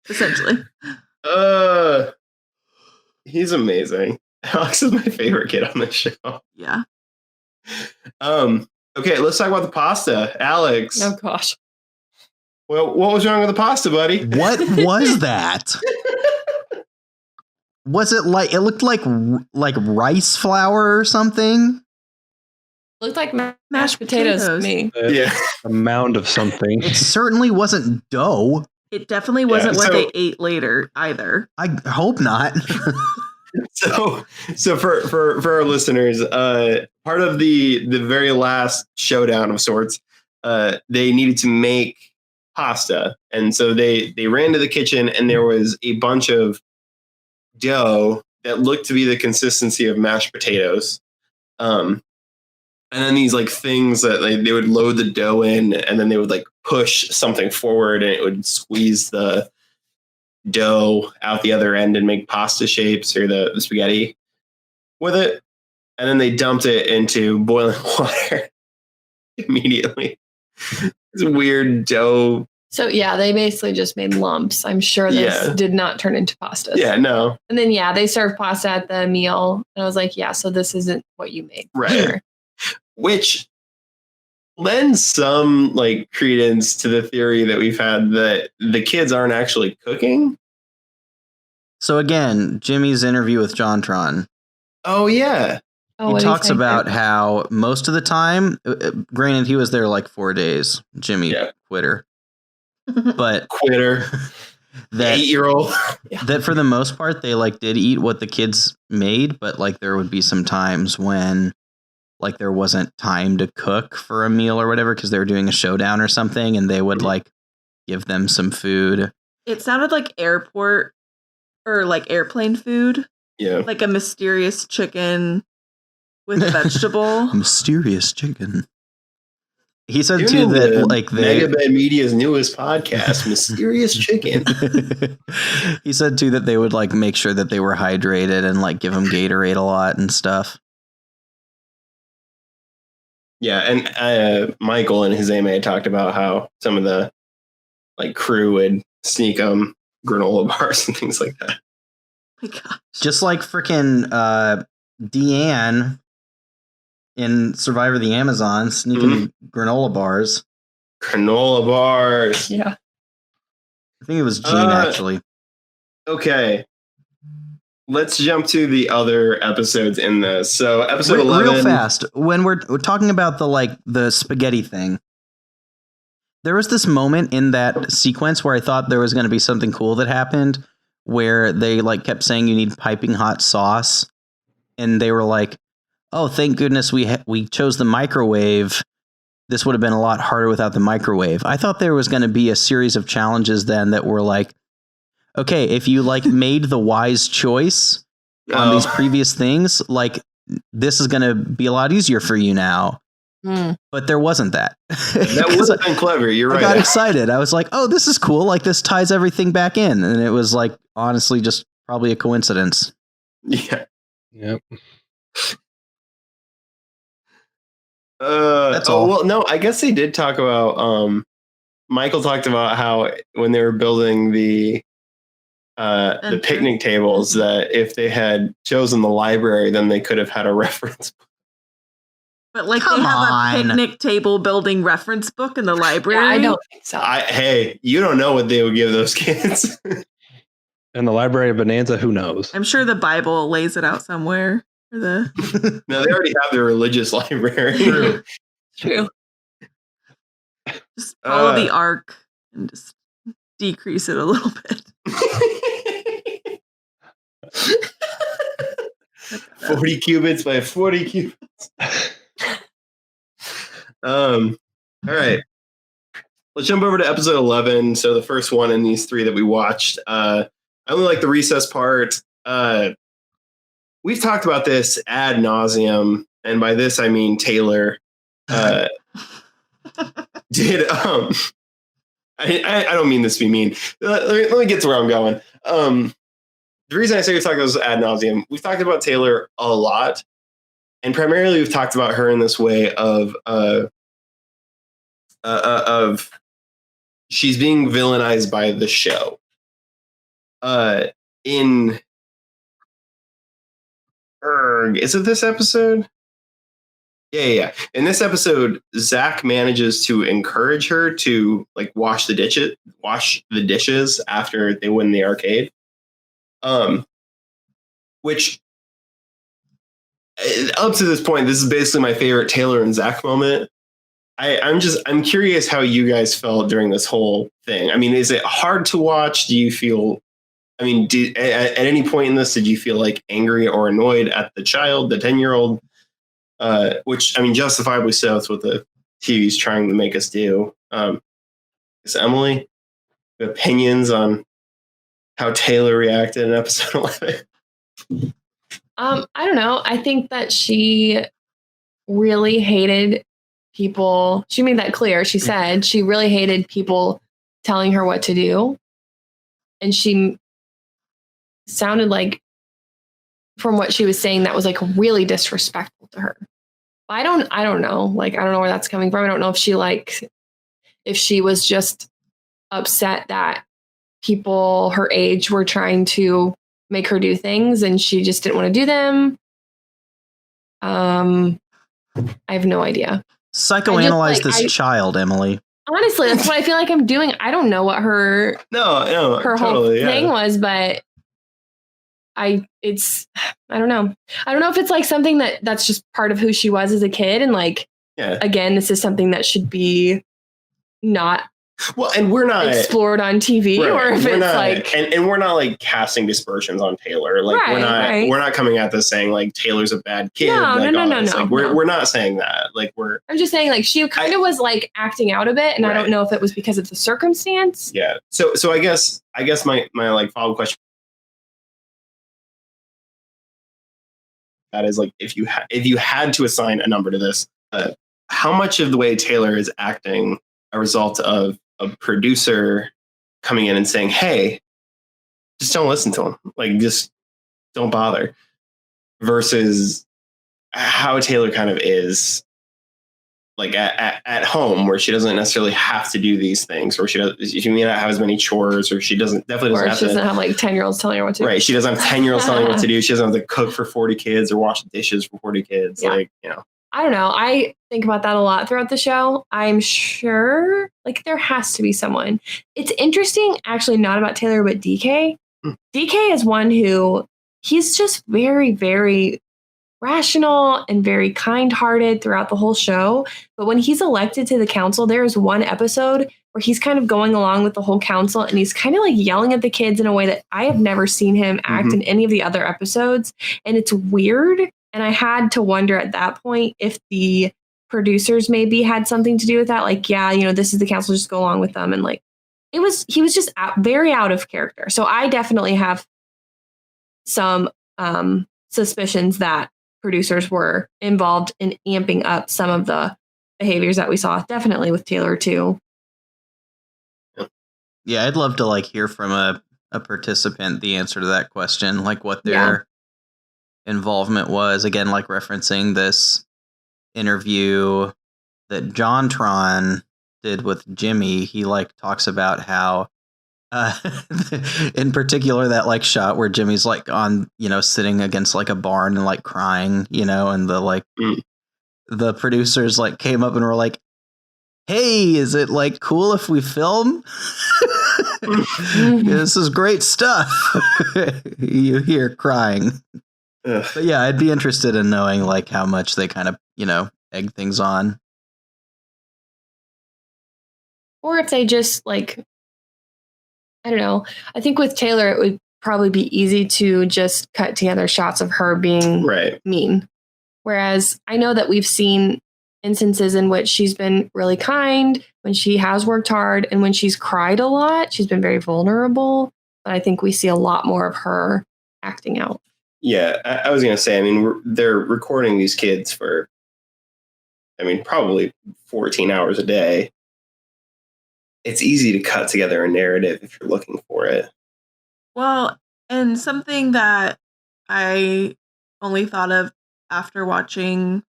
essentially. He's amazing. Alex is my favorite kid on this show. Yeah. Okay, let's talk about the pasta. Alex. Oh, gosh. Well, what was wrong with the pasta, buddy? What was that? Was it like, it looked like rice flour or something? Looked like mashed potatoes to me. A mound of something. It certainly wasn't dough. It definitely wasn't what they ate later either. I hope not. So for our listeners, part of the very last showdown of sorts, they needed to make pasta, and so they ran to the kitchen, and there was a bunch of dough that looked to be the consistency of mashed potatoes, and then these like things that they would load the dough in, and then they would like push something forward, and it would squeeze the dough out the other end and make pasta shapes or the spaghetti with it, and then they dumped it into boiling water immediately. It's a weird dough. So yeah, they basically just made lumps. I'm sure this did not turn into pasta. Yeah, no. And then they served pasta at the meal, and I was like, yeah, so this isn't what you made, right? Sure. Which lends some like credence to the theory that we've had that the kids aren't actually cooking. So again, Jimmy's interview with JonTron. Oh yeah. He talks about how most of the time, granted he was there like 4 days, Jimmy quitter, but quitter, that 8-year-old, that for the most part they like did eat what the kids made, but like there would be some times when like there wasn't time to cook for a meal or whatever because they were doing a showdown or something, and they would like give them some food. It sounded like airport or like airplane food. Yeah. Like a mysterious chicken with vegetable. Mysterious chicken. He said too that like Megabed Media's newest podcast, Mysterious Chicken. He said too that they would like make sure that they were hydrated and like give them Gatorade a lot and stuff. Yeah, and Michael in his AMA talked about how some of the like crew would sneak granola bars and things like that. Oh my gosh. Just like freaking Deanne in Survivor of the Amazon sneaking granola bars. Granola bars. Yeah. I think it was Gene actually. Okay. Let's jump to the other episodes in this. So episode 11. Real fast. When we're talking about the spaghetti thing, there was this moment in that sequence where I thought there was going to be something cool that happened where they like kept saying you need piping hot sauce. and they were like, "Oh, thank goodness we chose the microwave. This would have been a lot harder without the microwave." I thought there was going to be a series of challenges then that were like, okay, if you like made the wise choice on these previous things, like this is going to be a lot easier for you now. But there wasn't that. That would have been clever. You're right. I got excited. I was like, oh, this is cool. Like this ties everything back in. And it was like, honestly, just probably a coincidence. Yeah. Yep. That's all. Well, no, I guess they did talk about, Michael talked about how when they were building the picnic tables, that if they had chosen the library, then they could have had a reference. But like Come they have on. a picnic table building reference book in the library. Yeah, I don't think so. Hey, you don't know what they would give those kids. In the library of Bonanza, who knows? I'm sure the Bible lays it out somewhere for the. No, they already have their religious library. True. Just follow the arc and just decrease it a little bit. 40 cubits by 40 cubits. All right. Let's jump over to episode 11. So the first one in these three that we watched. I only like the recess part. We've talked about this ad nauseum, and by this I mean Taylor did I don't mean this to be mean. Let me get to where I'm going. The reason I say we've talked about this ad nauseum, we've talked about Taylor a lot, and primarily we've talked about her in this way of she's being villainized by the show. Is it this episode? Yeah. In this episode, Zach manages to encourage her to like wash the dishes after they win the arcade. Which up to this point, this is basically my favorite Taylor and Zach moment. I'm curious how you guys felt during this whole thing. I mean, is it hard to watch? Do you feel, I mean, at any point in this, did you feel like angry or annoyed at the child, the 10-year-old? Which, I mean, justifiably so. It's what the TV's trying to make us do. Is Emily, opinions on how Taylor reacted in episode 11? I don't know. I think that she really hated people. She made that clear. She said she really hated people telling her what to do. And she sounded like, from what she was saying, that was like really disrespectful to her. I don't know. Like, I don't know where that's coming from. I don't know if she was just upset that people her age were trying to make her do things and she just didn't want to do them. I have no idea. Psychoanalyze this child, Emily. Honestly, that's what I feel like I'm doing. I don't know what her whole thing was, but I don't know. I don't know if it's like something that's just part of who she was as a kid. And like, again, this is something that should be not and we're not explored on TV, right, or if it's not, like, and we're not like casting dispersions on Taylor. Like we're not coming at this saying like Taylor's a bad kid. No. Like, we're not saying that. Like I'm just saying like she kind of was like acting out a bit, and I don't know if it was because of the circumstance. Yeah. So I guess my like follow-up question that is like, if you had to assign a number to this, how much of the way Taylor is acting a result of a producer coming in and saying, hey, just don't listen to him, like just don't bother, versus how Taylor kind of is like at home, where she doesn't necessarily have to do these things, or she may not have as many chores, or she doesn't have like 10-year-olds telling her what to do. Right. She doesn't have 10-year-olds telling her what to do. She doesn't have to cook for 40 kids or wash dishes for 40 kids. Yeah. Like, you know. I don't know. I think about that a lot throughout the show. I'm sure like there has to be someone. It's interesting, actually, not about Taylor, but DK. DK is one who he's just very, very rational and very kind-hearted throughout the whole show. But when he's elected to the council, there is one episode where he's kind of going along with the whole council and he's kind of like yelling at the kids in a way that I have never seen him act in any of the other episodes. And it's weird. And I had to wonder at that point if the producers maybe had something to do with that. Like, yeah, this is the council, just go along with them. And like, he was just very out of character. So I definitely have some suspicions that producers were involved in amping up some of the behaviors that we saw, definitely with Taylor too. Yeah, I'd love to like hear from a participant the answer to that question, like what their involvement was. Again, like referencing this interview that JonTron did with Jimmy. He like talks about how in particular that like shot where Jimmy's like on sitting against like a barn and like crying, and the like the producers like came up and were like, hey, is it like cool if we film? This is great stuff. You hear crying. But yeah, I'd be interested in knowing like how much they kind of egg things on, or if they just like, I don't know. I think with Taylor, it would probably be easy to just cut together shots of her being mean. Whereas I know that we've seen instances in which she's been really kind, when she has worked hard, and when she's cried a lot, she's been very vulnerable. But I think we see a lot more of her acting out. Yeah, I was going to say, I mean, they're recording these kids for, probably 14 hours a day. It's easy to cut together a narrative if you're looking for it. Well, and something that I only thought of after watching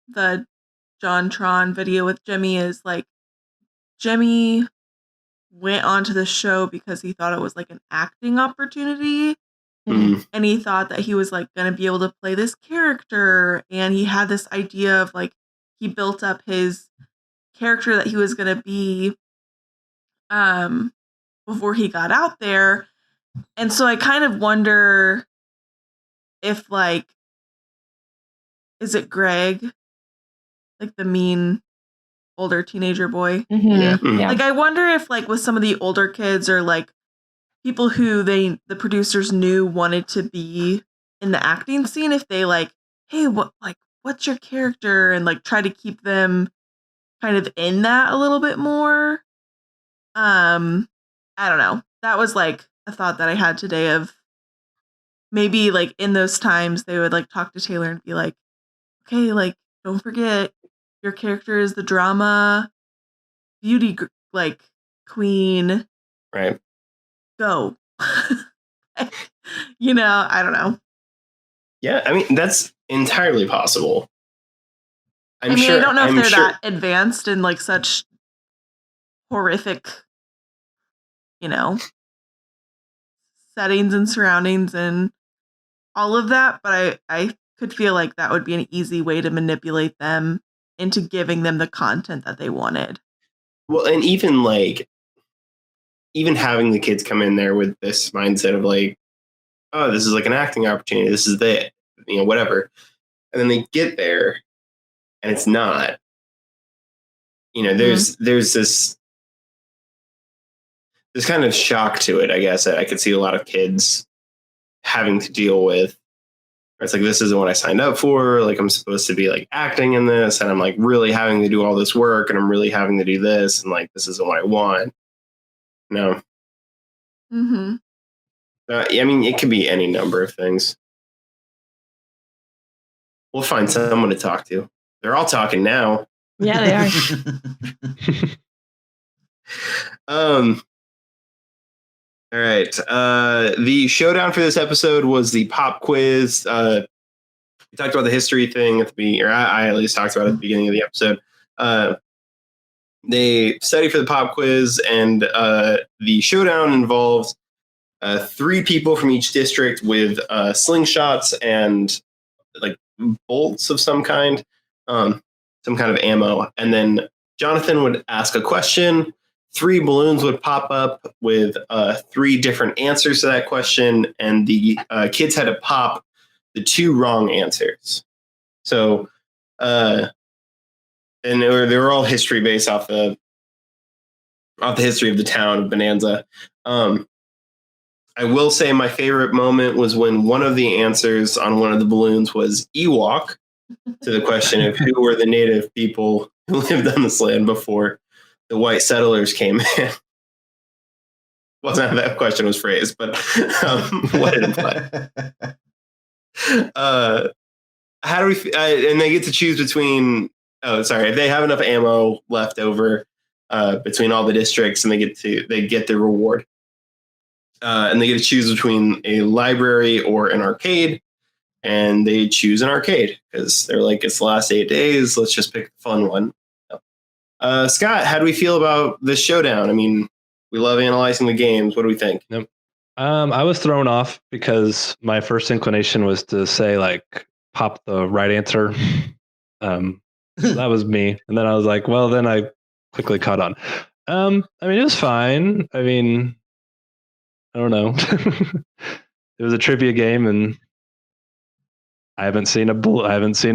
the JonTron video with Jimmy is like, Jimmy went onto the show because he thought it was like an acting opportunity. And he thought that he was like going to be able to play this character. And he had this idea of like, he built up his character that he was going to be before he got out there. And so I kind of wonder if like, is it Greg, like the mean older teenager boy? Yeah. Like I wonder if like with some of the older kids or like people who the producers knew wanted to be in the acting scene, if they like, hey, what's your character, and like try to keep them kind of in that a little bit more. I don't know. That was like a thought that I had today of maybe like in those times they would like talk to Taylor and be like, okay, like don't forget your character is the drama beauty like queen. Right. Go. I don't know. Yeah, I mean, that's entirely possible. I don't know if they're that advanced in like such horrific, settings and surroundings and all of that, but I could feel like that would be an easy way to manipulate them into giving them the content that they wanted. Well, and even having the kids come in there with this mindset of like, oh, this is like an acting opportunity, this is whatever. And then they get there and it's not. There's this kind of shock to it, I guess, that I could see a lot of kids having to deal with. It's like, this isn't what I signed up for. Like, I'm supposed to be like acting in this, and I'm like really having to do all this work, and I'm really having to do this, and like, this isn't what I want. No. It could be any number of things. We'll find someone to talk to. They're all talking now. Yeah, they are. All right. The showdown for this episode was the pop quiz. We talked about the history thing at the beginning, or I at least talked about it at the beginning of the episode. They study for the pop quiz, and the showdown involves 3 people from each district with slingshots and like bolts of some kind of ammo. And then Jonathan would ask a question. 3 balloons would pop up with 3 different answers to that question, and the kids had to pop the 2 wrong answers. So, and they were all history based off the history of the town of Bonanza. I will say my favorite moment was when one of the answers on one of the balloons was Ewok, to the question of who were the native people who lived on this land before the white settlers came in. Wasn't how that question was phrased, but what it implied. How do we? And they get to choose between. Oh, sorry. If they have enough ammo left over between all the districts, and they get their reward. And they get to choose between a library or an arcade, and they choose an arcade because they're like, it's the last 8 days. Let's just pick the fun one. Scott, how do we feel about this showdown? I mean, we love analyzing the games. What do we think? Yep. I was thrown off because my first inclination was to say like pop the right answer. That was me, and then I was like, well, then I quickly caught on. I mean, it was fine. I mean, I don't know. It was a trivia game, and I haven't seen a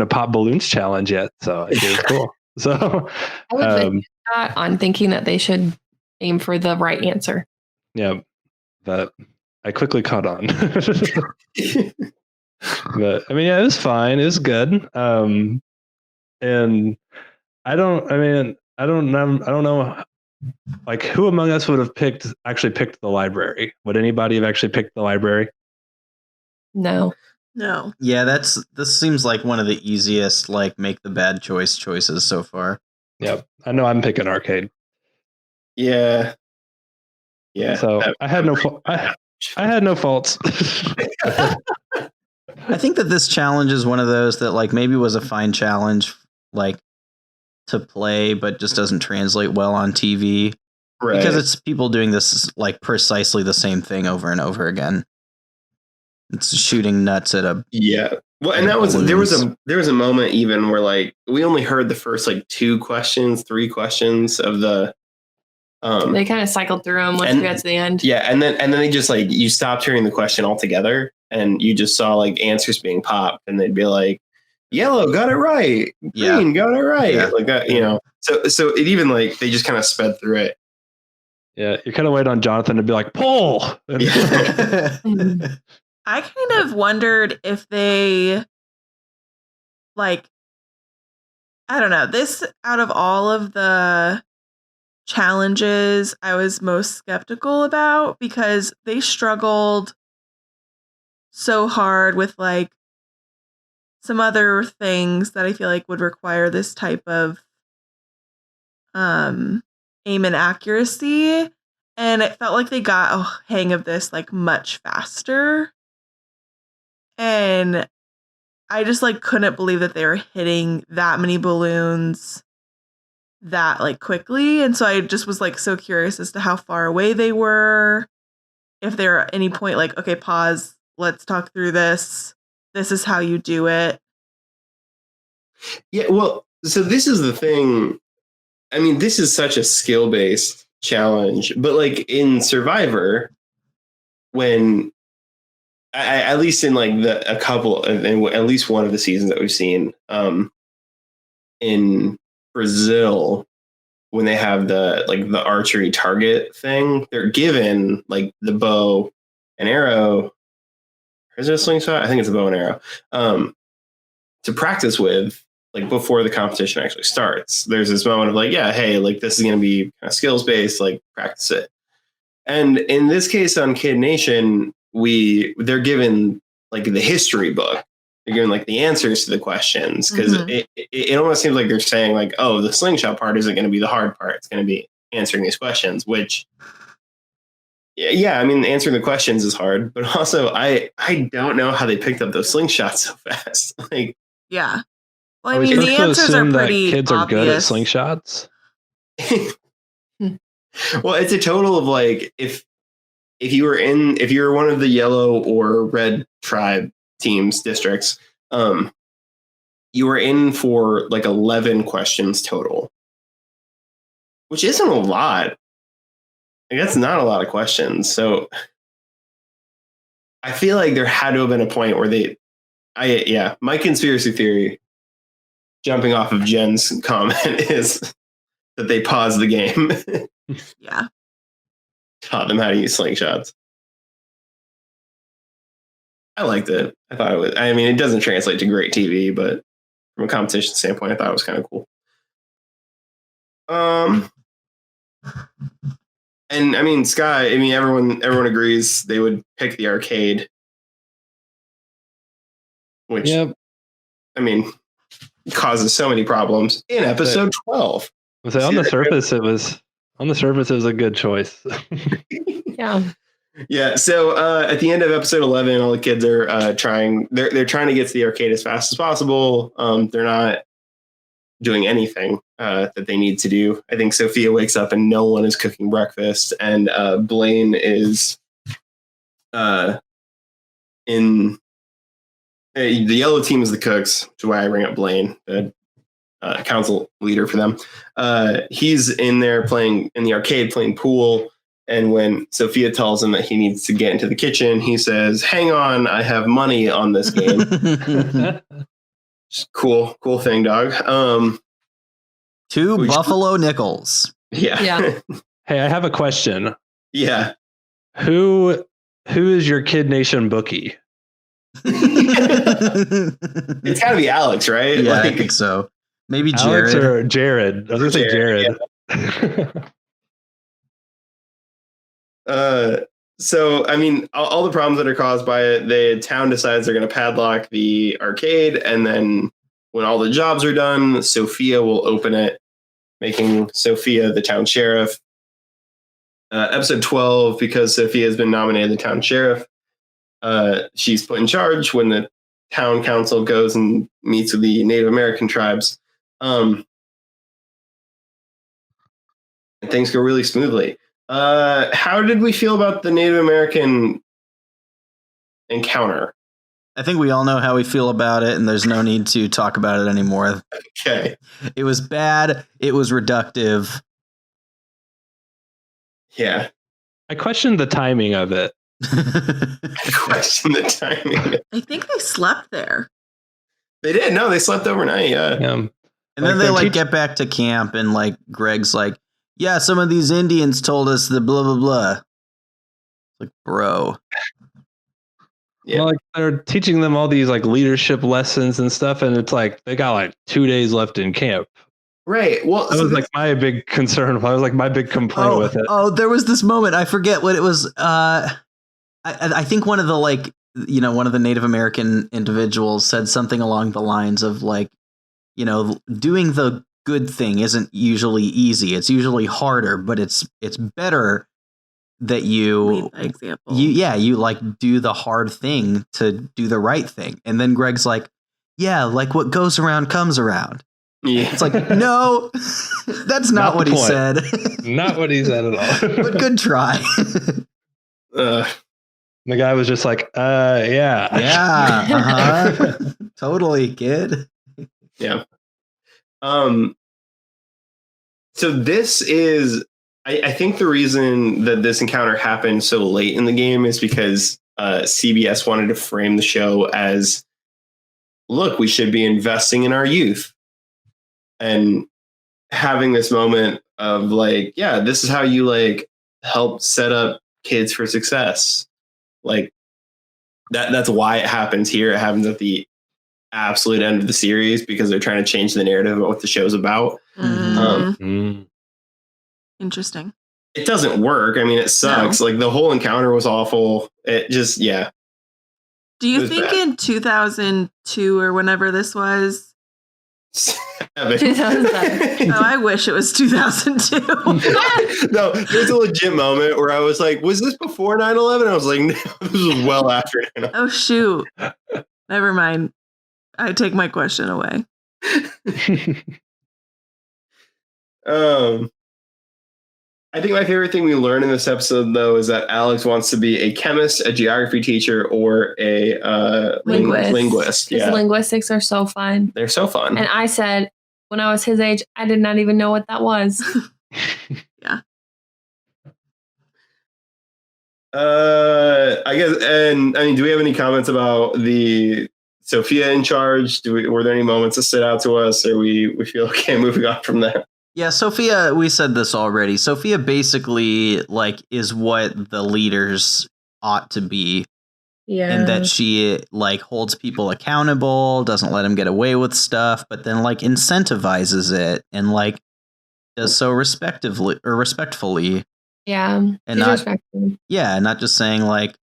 pop balloons challenge yet, so it was cool. So I would bet that on thinking that they should aim for the right answer. Yeah, but I quickly caught on. But I mean, yeah, it was fine. It was good. And I don't know. Like, who among us would have actually picked the library? Would anybody have actually picked the library? No. Yeah, this seems like one of the easiest, like, make the bad choices so far. Yeah, I know I'm picking arcade. Yeah. So I had no faults. I think that this challenge is one of those that, like, maybe was a fine challenge, like, to play, but just doesn't translate well on TV. Right. Because it's people doing this, like, precisely the same thing over and over again. It's shooting nuts at a Well, and that was there was a moment even where, like, we only heard the first, like, 3 questions of the. They kind of cycled through them once we got to the end. Yeah, and then they just, like, you stopped hearing the question altogether, and you just saw, like, answers being popped, and they'd be like, "Yellow got it right, green got it right," like that, you know. So it even, like, they just kind of sped through it. Yeah, you kind of wait on Jonathan to be like, pull. I kind of wondered if they, like, I don't know, this, out of all of the challenges, I was most skeptical about because they struggled so hard with, like, some other things that I feel like would require this type of aim and accuracy. And it felt like they got a hang of this, like, much faster. And I just, like, couldn't believe that they were hitting that many balloons that, like, quickly. And so I just was, like, so curious as to how far away they were. If there at any point, like, okay, pause, let's talk through this. This is how you do it. Yeah, well, so this is the thing. I mean, this is such a skill-based challenge, but, like, in Survivor, when at least in, like, at least one of the seasons that we've seen, in Brazil, when they have the archery target thing, they're given, like, the bow and arrow. Is it a slingshot? I think it's a bow and arrow. To practice with, like, before the competition actually starts. There's this moment of, like, yeah, hey, like, this is going to be kind of skills based, like, practice it. And in this case on Kid Nation, they're given, like, the history book. They're given, like, the answers to the questions, because it almost seems like they're saying, like, oh, the slingshot part isn't going to be the hard part. It's going to be answering these questions, which, yeah, I mean, answering the questions is hard, but also I don't know how they picked up those slingshots so fast. Like, yeah. Well, I mean, the answers are pretty kids obvious. are good at slingshots. Well, it's a total of, like, if you were one of the yellow or red tribe teams districts, you were in for, like, 11 questions total, which isn't a lot. Like, that's not a lot of questions. So I feel like there had to have been a point where My conspiracy theory, jumping off of Jen's comment, is that they paused the game. Yeah. Taught them how to use slingshots. I liked it. I thought it was. I mean, it doesn't translate to great TV, but from a competition standpoint, I thought it was kind of cool. And I mean, Sky. I mean, everyone agrees they would pick the arcade, which I mean causes so many problems in episode 12. On the surface, it was a good choice. Yeah. Yeah. So at the end of episode 11, all the kids are trying. They're trying to get to the arcade as fast as possible. They're not doing anything that they need to do. I think Sophia wakes up and no one is cooking breakfast, and Blaine is in. The yellow team is the cooks, which is why I bring up Blaine, the council leader for them. He's in there playing in the arcade, playing pool. And when Sophia tells him that he needs to get into the kitchen, he says, "Hang on, I have money on this game." Cool thing, dog. 2 buffalo nickels. Yeah. Hey, I have a question. Yeah. Who is your Kid Nation bookie? It's got to be Alex, right? Yeah, I think so. Maybe Alex Jared. or Jared. I was going to say Jared. So, I mean, all the problems that are caused by it, the town decides they're going to padlock the arcade, and then when all the jobs are done, Sophia will open it, making Sophia the town sheriff. Episode 12, because Sophia has been nominated the town sheriff, she's put in charge when the town council goes and meets with the Native American tribes. And things go really smoothly. How did we feel about the Native American encounter? I think we all know how we feel about it, and there's no need to talk about it anymore. Okay. It was bad. It was reductive. Yeah. I questioned the timing of it. I question the timing. I think they slept there. They did. No, they slept overnight. Yeah. And then they get back to camp, and like Greg's like, "Yeah, some of these Indians told us the blah blah blah." Like, bro. Yeah. Well, like they're teaching them all these like leadership lessons and stuff, and it's like they got like 2 days left in camp. Right. Well, that was like my big concern. That was like my big complaint with it. Oh, there was this moment. I forget what it was. I think one of the one of the Native American individuals said something along the lines of like, doing the good thing isn't usually easy. It's usually harder, but it's better that you lead by example. You like do the hard thing to do the right thing. And then Greg's like, yeah, like what goes around comes around. Yeah. It's like, no, that's not what he said. Not what he said at all. But good try. The guy was just like, yeah. Yeah. Totally, kid. Yeah. So this is, I think the reason that this encounter happened so late in the game is because CBS wanted to frame the show as, look, we should be investing in our youth. And having this moment of like, yeah, this is how you like help set up kids for success. Like that's why it happens here. It happens at the absolute end of the series because they're trying to change the narrative about what the show's about. Interesting. It doesn't work. I mean, it sucks. No. Like the whole encounter was awful. It just, yeah. Do you think bad. In 2002 or whenever this was? 2007. I wish it was 2002. No, there's a legit moment where I was like, was this before 9/11? I was like, no, this was well after 9/11. Oh, shoot. Never mind. I take my question away. I think my favorite thing we learned in this episode, though, is that Alex wants to be a chemist, a geography teacher, or a linguist. Yeah. Linguistics are so fun. They're so fun. And I said, when I was his age, I did not even know what that was. Yeah. I guess, and I mean, do we have any comments about the Sophia in charge? Were there any moments that stood out to us, or we feel okay moving on from that? Yeah, Sophia, we said this already. Sophia basically like is what the leaders ought to be. Yeah. In that she like holds people accountable, doesn't let them get away with stuff, but then like incentivizes it and like does so respectfully. Yeah. And not just saying like,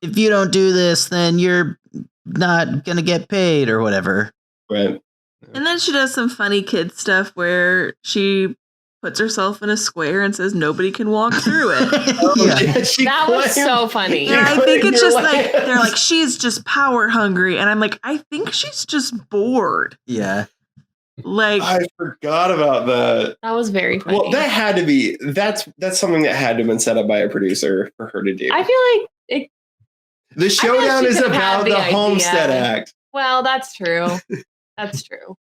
if you don't do this, then you're not gonna get paid or whatever. Right. And then she does some funny kid stuff where she puts herself in a square and says nobody can walk through it. That was so funny. And I think it's just like, they're like, she's just power hungry. And I'm like, I think she's just bored. Yeah. Like, I forgot about that. That was very funny. Well, that had to be, that's something that had to have been set up by a producer for her to do. I feel like the showdown is about the Homestead Act. Well, that's true. That's true.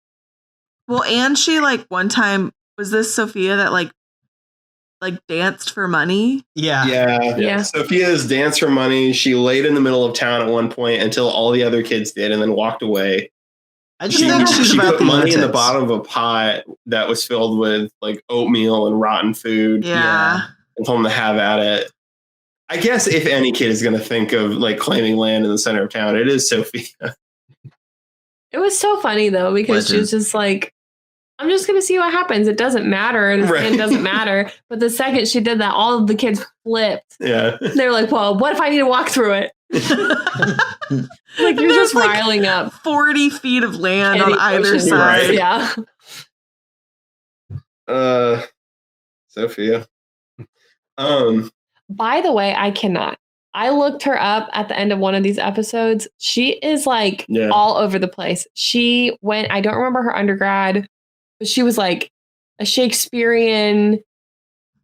Well, and she like one time, was this Sophia that like danced for money? Yeah. Sophia's dance for money. She laid in the middle of town at one point until all the other kids did and then walked away. I just think she's about put money in the bottom of a pot that was filled with like oatmeal and rotten food. Yeah. And told them to have at it. I guess if any kid is going to think of like claiming land in the center of town, it is Sophia. It was so funny though, because she was just like, I'm just going to see what happens. It doesn't matter. It doesn't matter. But the second she did that, all of the kids flipped. Yeah. They were like, well, what if I need to walk through it? Like, you're just riling up 40 feet of land on either side. Yeah. Sophia. By the way, I looked her up at the end of one of these episodes. She is like all over the place. She went, I don't remember her undergrad, but she was like a Shakespearean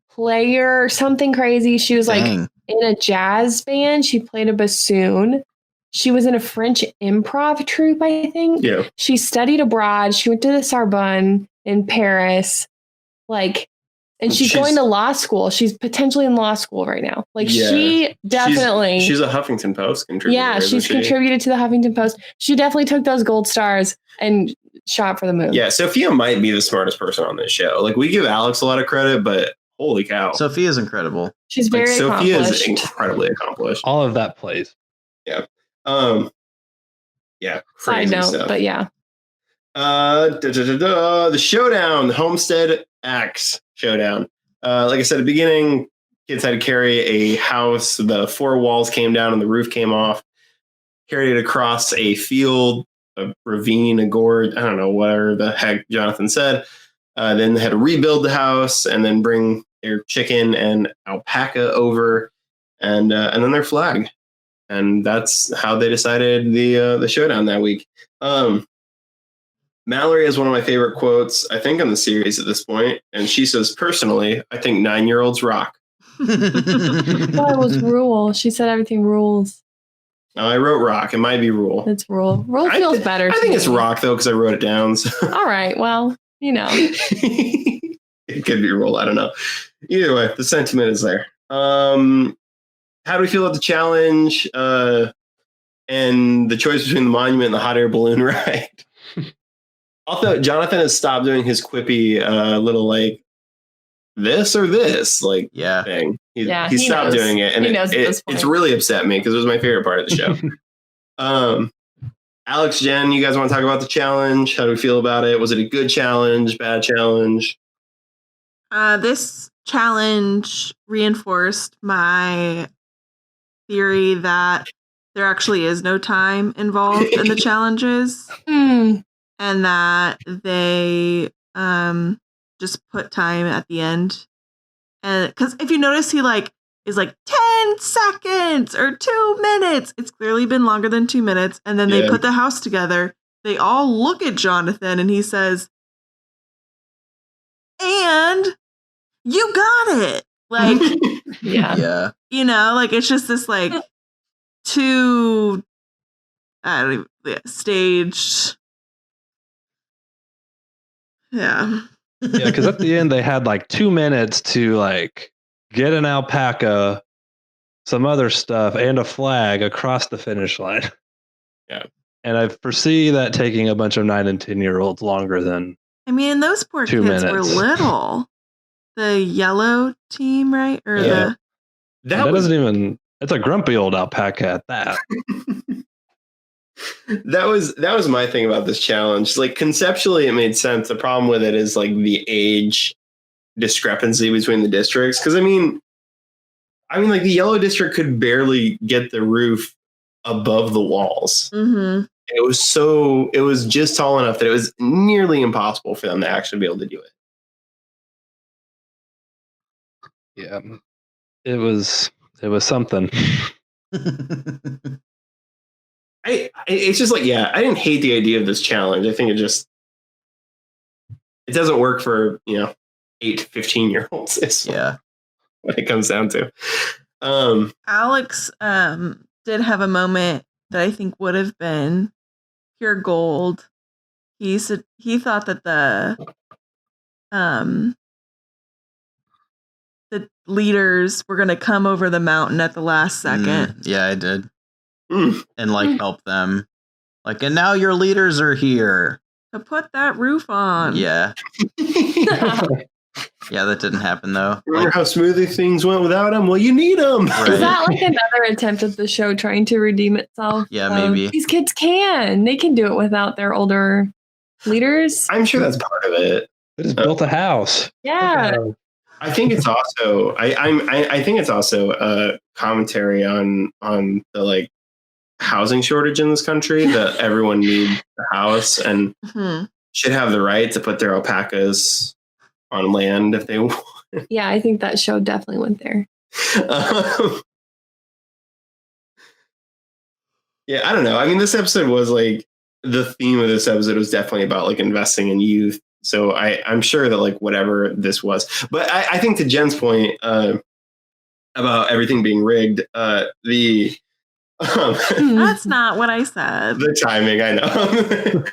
player or something crazy. She was like in a jazz band. She played a bassoon. She was in a French improv troupe, I think. Yeah. She studied abroad. She went to the Sorbonne in Paris. Like, and she's going to law school. She's potentially in law school right now. Like, she definitely... She's a Huffington Post contributor. Yeah, she's contributed to the Huffington Post. She definitely took those gold stars and shot for the moon. Yeah, Sophia might be the smartest person on this show. Like, we give Alex a lot of credit, but holy cow. Sophia's incredible. She's very accomplished. Sophia is incredibly accomplished. All of that plays. Yeah. Side note, stuff. But yeah. The showdown, the Homestead Axe showdown. Like I said at the beginning, kids had to carry a house. The four walls came down and the roof came off. Carried it across a field, a ravine, a gorge. I don't know, whatever the heck Jonathan said. Then they had to rebuild the house and then bring their chicken and alpaca over, and then their flag. And that's how they decided the showdown that week. Mallory has one of my favorite quotes, I think, on the series at this point. And she says, personally, I think 9-year-olds rock. That was rule. She said everything rules. Oh, I wrote rock. It might be rule. It's rule. Rule feels better. I think it's rock, though, because I wrote it down. So. All right. Well, you know. It could be rule. I don't know. Either way, the sentiment is there. How do we feel about the challenge and the choice between the monument and the hot air balloon ride? Also, Jonathan has stopped doing his quippy little like this or this like thing. He stopped doing it, and it's really upset me because it was my favorite part of the show. Alex, Jen, you guys want to talk about the challenge? How do we feel about it? Was it a good challenge? Bad challenge? This challenge reinforced my theory that there actually is no time involved in the challenges. And that they just put time at the end. And because if you notice, he like is like 10 seconds or 2 minutes. It's clearly been longer than 2 minutes. And then they put the house together. They all look at Jonathan and he says, and you got it. Like, yeah. You know, like it's just this like too staged. Yeah, because at the end they had like 2 minutes to like get an alpaca, some other stuff, and a flag across the finish line. Yeah, And I foresee that taking a bunch of 9 and 10-year-olds longer than. I mean, those poor 2 kids were minutes. little. The yellow team, right? Or Yeah. That doesn't even. It's a grumpy old alpaca at that. that was my thing about this challenge. Like conceptually, it made sense. The problem with it is like the age discrepancy between the districts. Because I mean, like the yellow district could barely get the roof above the walls. Mm-hmm. It was just tall enough that it was nearly impossible for them to actually be able to do it. Yeah, it was something. It's just like, yeah, I didn't hate the idea of this challenge. I think it doesn't work for 8 to 15-year-olds. Is what it comes down to. Alex did have a moment that I think would have been pure gold. He said he thought that the leaders were going to come over the mountain at the last second. Yeah, I did. And like help them. Like, and now your leaders are here. To put that roof on. Yeah. Yeah, that didn't happen though. Remember how smoothly things went without them? Well, you need them. Right. Is that like another attempt at the show trying to redeem itself? Yeah, maybe. These kids they can do it without their older leaders. I'm sure that's part of it. They just built a house. Yeah. I think it's also I think it's also a commentary on the like housing shortage in this country, that everyone needs a house and should have the right to put their alpacas on land if they want. Yeah, I think that show definitely went there. Yeah, I don't know. I mean, this episode was like, the theme of this episode was definitely about like investing in youth. So I'm sure that like whatever this was, but I think to Jen's point about everything being rigged, that's not what I said. The timing, I know.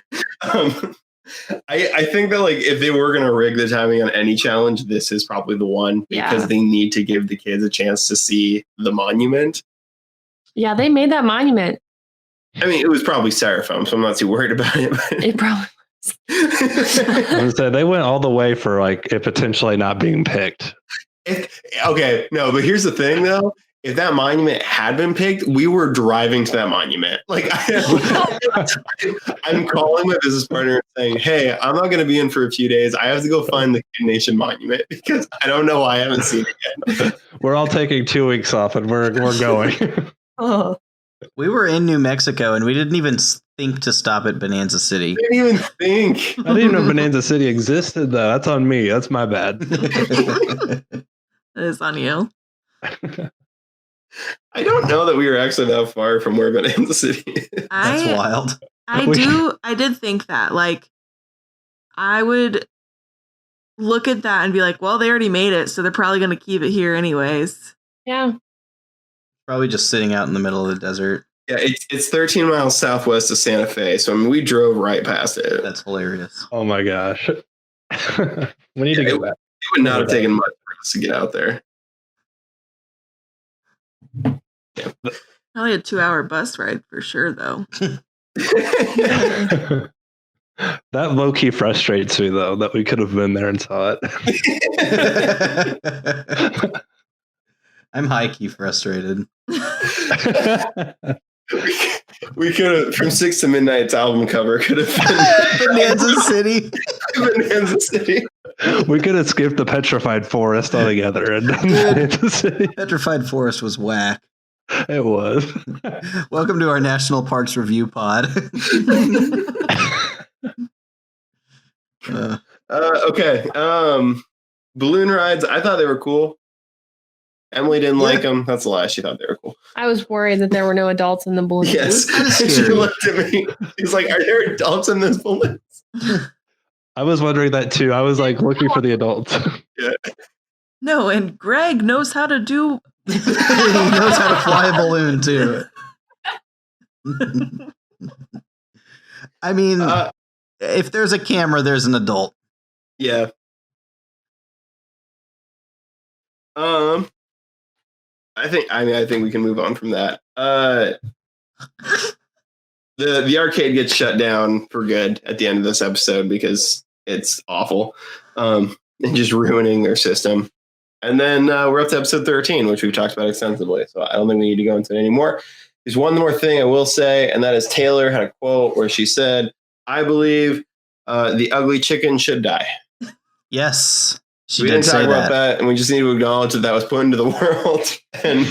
I think that like if they were going to rig the timing on any challenge, this is probably the one, because they need to give the kids a chance to see the monument. Yeah, they made that monument. I mean, it was probably styrofoam, so I'm not too worried about it. But it probably was. So they went all the way for like it potentially not being picked. Okay, no, but here's the thing though. If that monument had been picked, we were driving to that monument. Like, I'm calling my business partner and saying, "Hey, I'm not going to be in for a few days. I have to go find the Kid Nation monument because I don't know why I haven't seen it yet." We're all taking 2 weeks off, and we're going. Oh. We were in New Mexico, and we didn't even think to stop at Bonanza City. I didn't even think. I didn't even know Bonanza City existed, though. That's on me. That's my bad. It is on you. I don't know that we were actually that far from where Bonanza City is. That's wild. I did think that. Like, I would look at that and be like, well, they already made it, so they're probably going to keep it here anyways. Yeah. Probably just sitting out in the middle of the desert. Yeah, it's 13 miles southwest of Santa Fe, so I mean, we drove right past it. That's hilarious. Oh my gosh. We need to go back. It would not have taken much for us to get out there. Yeah. Probably a 2-hour bus ride for sure, though. That low-key frustrates me, though, that we could have been there and saw it. I'm high-key frustrated. We could have, from 6 to Midnight's album cover could have been Bonanza City. Bonanza City. We could have skipped the Petrified Forest altogether and done Bonanza City. Petrified Forest was whack. It was. Welcome to our National Parks Review pod. Okay. Balloon rides, I thought they were cool. Emily didn't like them. That's a lie. She thought they were cool. I was worried that there were no adults in the balloon. Yes. She looked at me. She's like, "Are there adults in this balloon?" I was wondering that too. I was like looking for the adults. Yeah. No, and Greg knows how to do. He knows how to fly a balloon too. I mean, if there's a camera, there's an adult. Yeah. I think we can move on from that. The the arcade gets shut down for good at the end of this episode because it's awful, and just ruining their system. And then we're up to episode 13, which we've talked about extensively. So I don't think we need to go into it anymore. There's one more thing I will say, and that is Taylor had a quote where she said, "I believe the ugly chicken should die." Yes. She We did didn't talk say about that. that, and we just need to acknowledge that was put into the world, and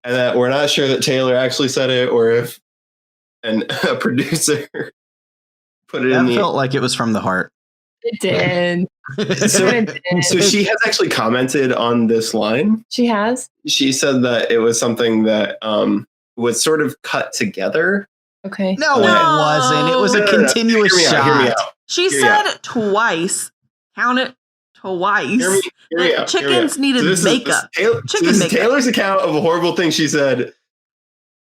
that we're not sure that Taylor actually said it or if a producer put it in That the. felt like it was from the heart. It did. So she has actually commented on this line. She has? She said that it was something that was sort of cut together. Okay. No, it wasn't. It was a continuous shot. Hear me out. She said twice. Count it twice. Hear me out. Chickens needed makeup. This is Taylor's account of a horrible thing she said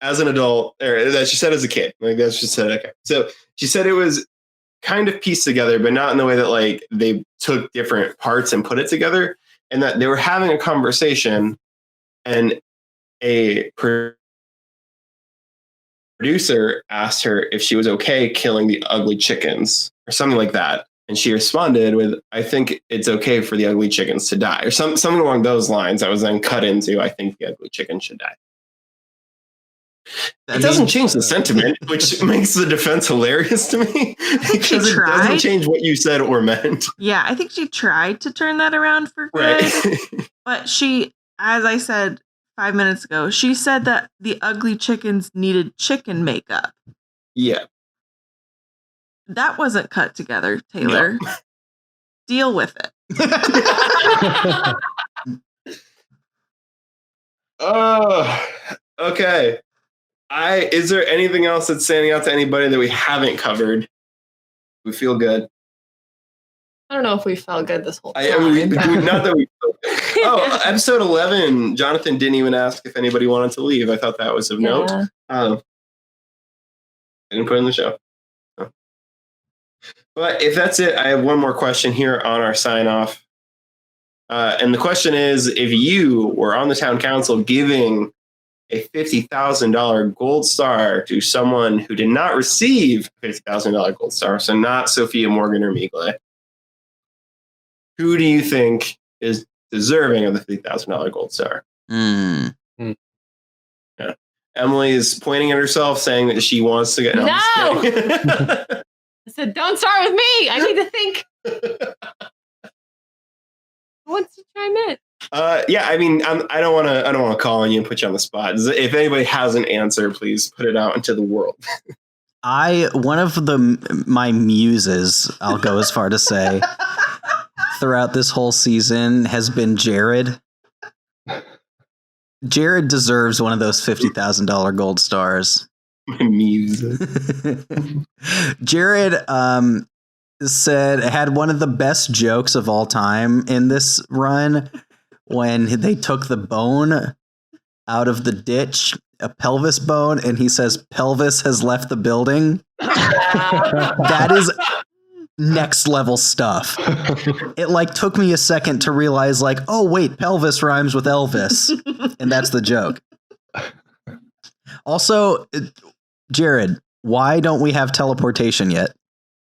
as an adult, or that she said as a kid. Like that's just said. Okay, so she said it was kind of pieced together, but not in the way that like they took different parts and put it together, and that they were having a conversation, and a producer asked her if she was okay killing the ugly chickens or something like that. And she responded with, "I think it's okay for the ugly chickens to die," or something along those lines. That was then cut into, "I think the ugly chicken should die." It doesn't change the sentiment, which makes the defense hilarious to me because it doesn't change what you said or meant. Yeah, I think she tried to turn that around for good. Right. But she, as I said 5 minutes ago, she said that the ugly chickens needed chicken makeup. Yeah. That wasn't cut together, Taylor. No. Deal with it. Oh, okay. Is there anything else that's standing out to anybody that we haven't covered? We feel good. I don't know if we felt good this whole time. Not that we felt good. Oh, episode 11, Jonathan didn't even ask if anybody wanted to leave. I thought that was of note. I didn't put it in the show. No. But if that's it, I have one more question here on our sign-off. And the question is, if you were on the town council giving a $50,000 gold star to someone who did not receive a $50,000 gold star, so not Sophia Morgan or Migle, who do you think is deserving of the $50,000 gold star? Yeah. Emily is pointing at herself, saying that she wants to get. No! I said, don't start with me. I need to think. Who wants to chime in? Yeah, I mean, I don't want to call on you and put you on the spot. If anybody has an answer, please put it out into the world. One of my muses, I'll go as far to say, throughout this whole season has been Jared. Jared deserves one of those $50,000 gold stars. My muse. Jared had one of the best jokes of all time in this run when they took the bone out of the ditch, a pelvis bone, and he says pelvis has left the building. That is next level stuff. It took me a second to realize oh wait, pelvis rhymes with Elvis, and that's the joke. Also, Jared, why don't we have teleportation yet?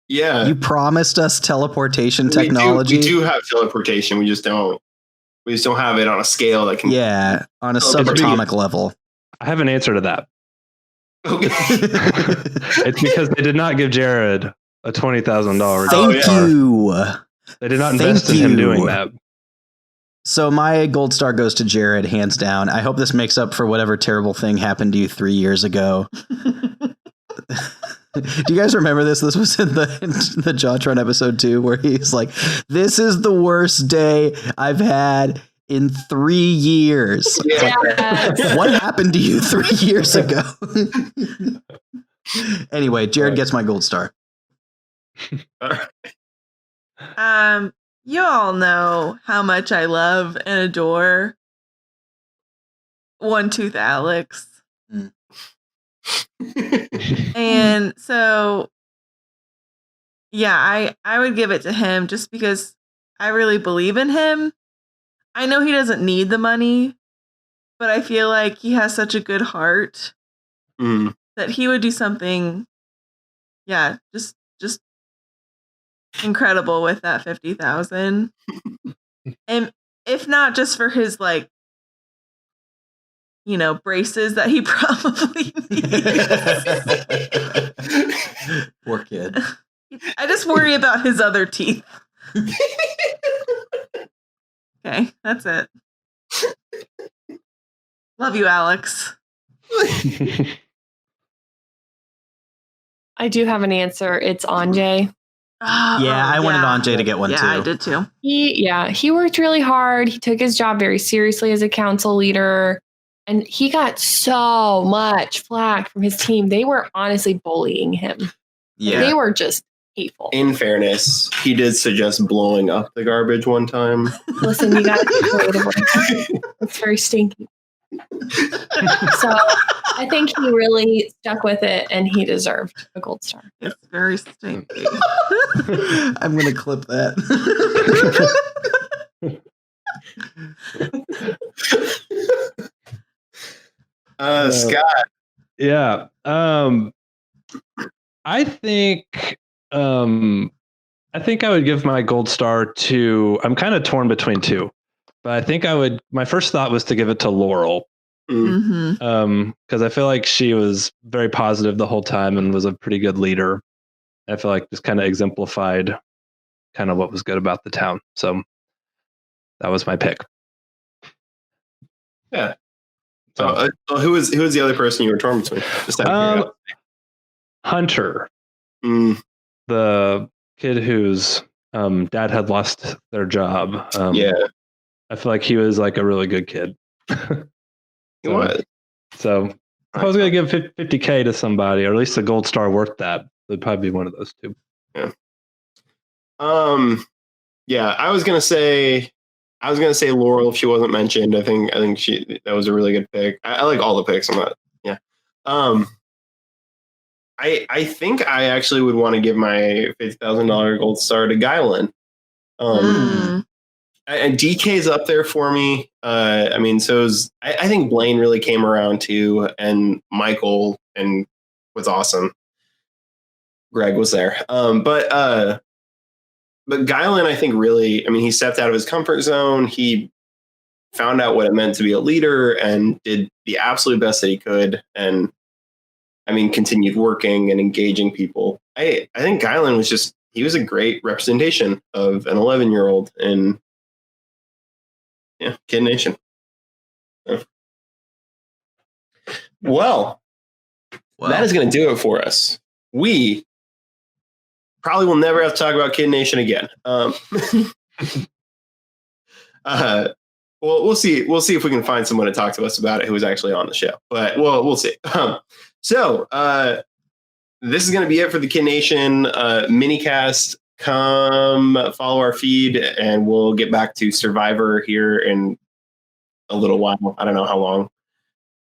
Yeah, you promised us teleportation technology. We do have teleportation. We just don't have it on a scale that can. Yeah, on a subatomic level. I have an answer to that. Okay. It's because they did not give Jared a $20,000. Thank you. They did not invest in him doing that. So my gold star goes to Jared, hands down. I hope this makes up for whatever terrible thing happened to you 3 years ago. Do you guys remember this? This was in the Jawtron episode 2, where he's like, "This is the worst day I've had in 3 years." Yeah. What happened to you 3 years ago? Anyway, Jared gets my gold star. You all know how much I love and adore One Tooth Alex. And so, yeah, I would give it to him just because I really believe in him. I know he doesn't need the money, but I feel like he has such a good heart. Mm. that he would do something, just incredible with that 50,000. And if not just for his like, braces that he probably needs. Poor kid. I just worry about his other teeth. Okay, that's it. Love you, Alex. I do have an answer. It's Anjay. I wanted Anjay to get one too. Yeah, I did too. He worked really hard. He took his job very seriously as a council leader, and he got so much flack from his team. They were honestly bullying him. Yeah, they were just hateful. In fairness, he did suggest blowing up the garbage one time. Listen, you got to be creative. It's very stinky. So I think he really stuck with it, and he deserved a gold star. It's very stinky. I'm gonna clip that. Scott. Yeah. I think I would give my gold star to, I'm kind of torn between two, but I think my first thought was to give it to Laurel. Mm-hmm. Because I feel like she was very positive the whole time and was a pretty good leader. I feel like just kind of exemplified kind of what was good about the town. So that was my pick. Yeah. So, who was the other person you were torn between? Hunter, the kid whose dad had lost their job. I feel like he was like a really good kid. He was. So if I was going to give 50K to somebody, or at least a gold star worth that, it would probably be one of those two. Yeah. I was gonna say Laurel if she wasn't mentioned. I think that was a really good pick. I like all the picks. I think I actually would want to give my $50,000 gold star to Guylan. And DK's up there for me. I think Blaine really came around too, and Michael and was awesome. Greg was there. But Guylan, I think really, he stepped out of his comfort zone. He found out what it meant to be a leader and did the absolute best that he could. And continued working and engaging people. I think Guylan he was a great representation of an 11-year-old in Kid Nation. Yeah. Well, that is going to do it for us. We probably will never have to talk about Kid Nation again. Well, we'll see. We'll see if we can find someone to talk to us about it who was actually on the show. But we'll see. So this is going to be it for the Kid Nation minicast. Come follow our feed, and we'll get back to Survivor here in a little while. I don't know how long.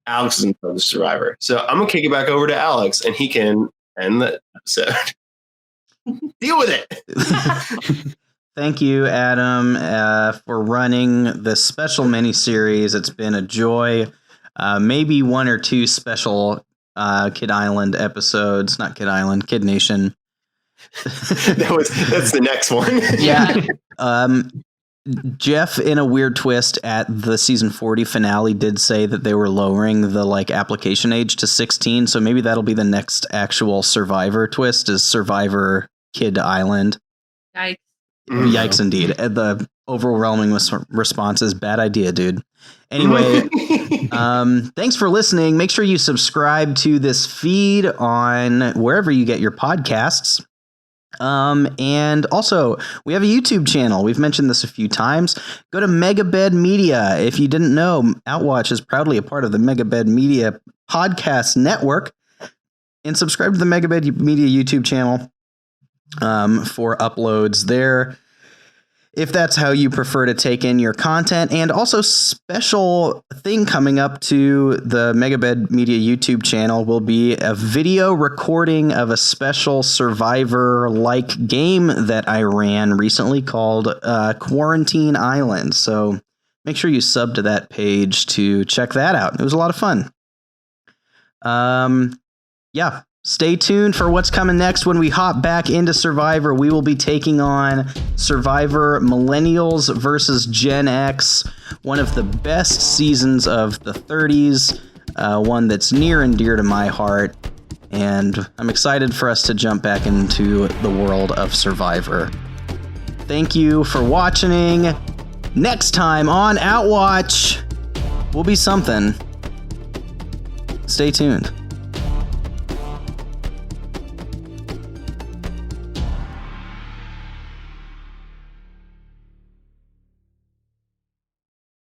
Alex is in front of Survivor. So I'm going to kick it back over to Alex, and he can end the episode. Deal with it. Thank you, Adam, for running the special mini-series. It's been a joy. Maybe one or two special Kid Island episodes. Not Kid Island, Kid Nation. That's the next one. Yeah. Jeff, in a weird twist at the season 40 finale, did say that they were lowering the application age to 16. So maybe that'll be the next actual Survivor twist, is Survivor Kid Island. Yikes. Yikes, indeed. The overwhelming response is bad idea, dude. Anyway, thanks for listening. Make sure you subscribe to this feed on wherever you get your podcasts. And also, we have a YouTube channel. We've mentioned this a few times. Go to Megabed Media. If you didn't know, Outwatch is proudly a part of the Megabed Media podcast network. And subscribe to the Megabed Media YouTube channel for uploads there, if that's how you prefer to take in your content. And also, special thing coming up to the Megabed Media YouTube channel will be a video recording of a special Survivor-like game that I ran recently called Quarantine Island. So make sure you sub to that page to check that out. It was a lot of fun. yeah, stay tuned for what's coming next. When we hop back into Survivor, we will be taking on Survivor Millennials versus Gen X, one of the best seasons of the 30s, one that's near and dear to my heart. And I'm excited for us to jump back into the world of Survivor. Thank you for watching. Next time on Outwatch will be something. Stay tuned.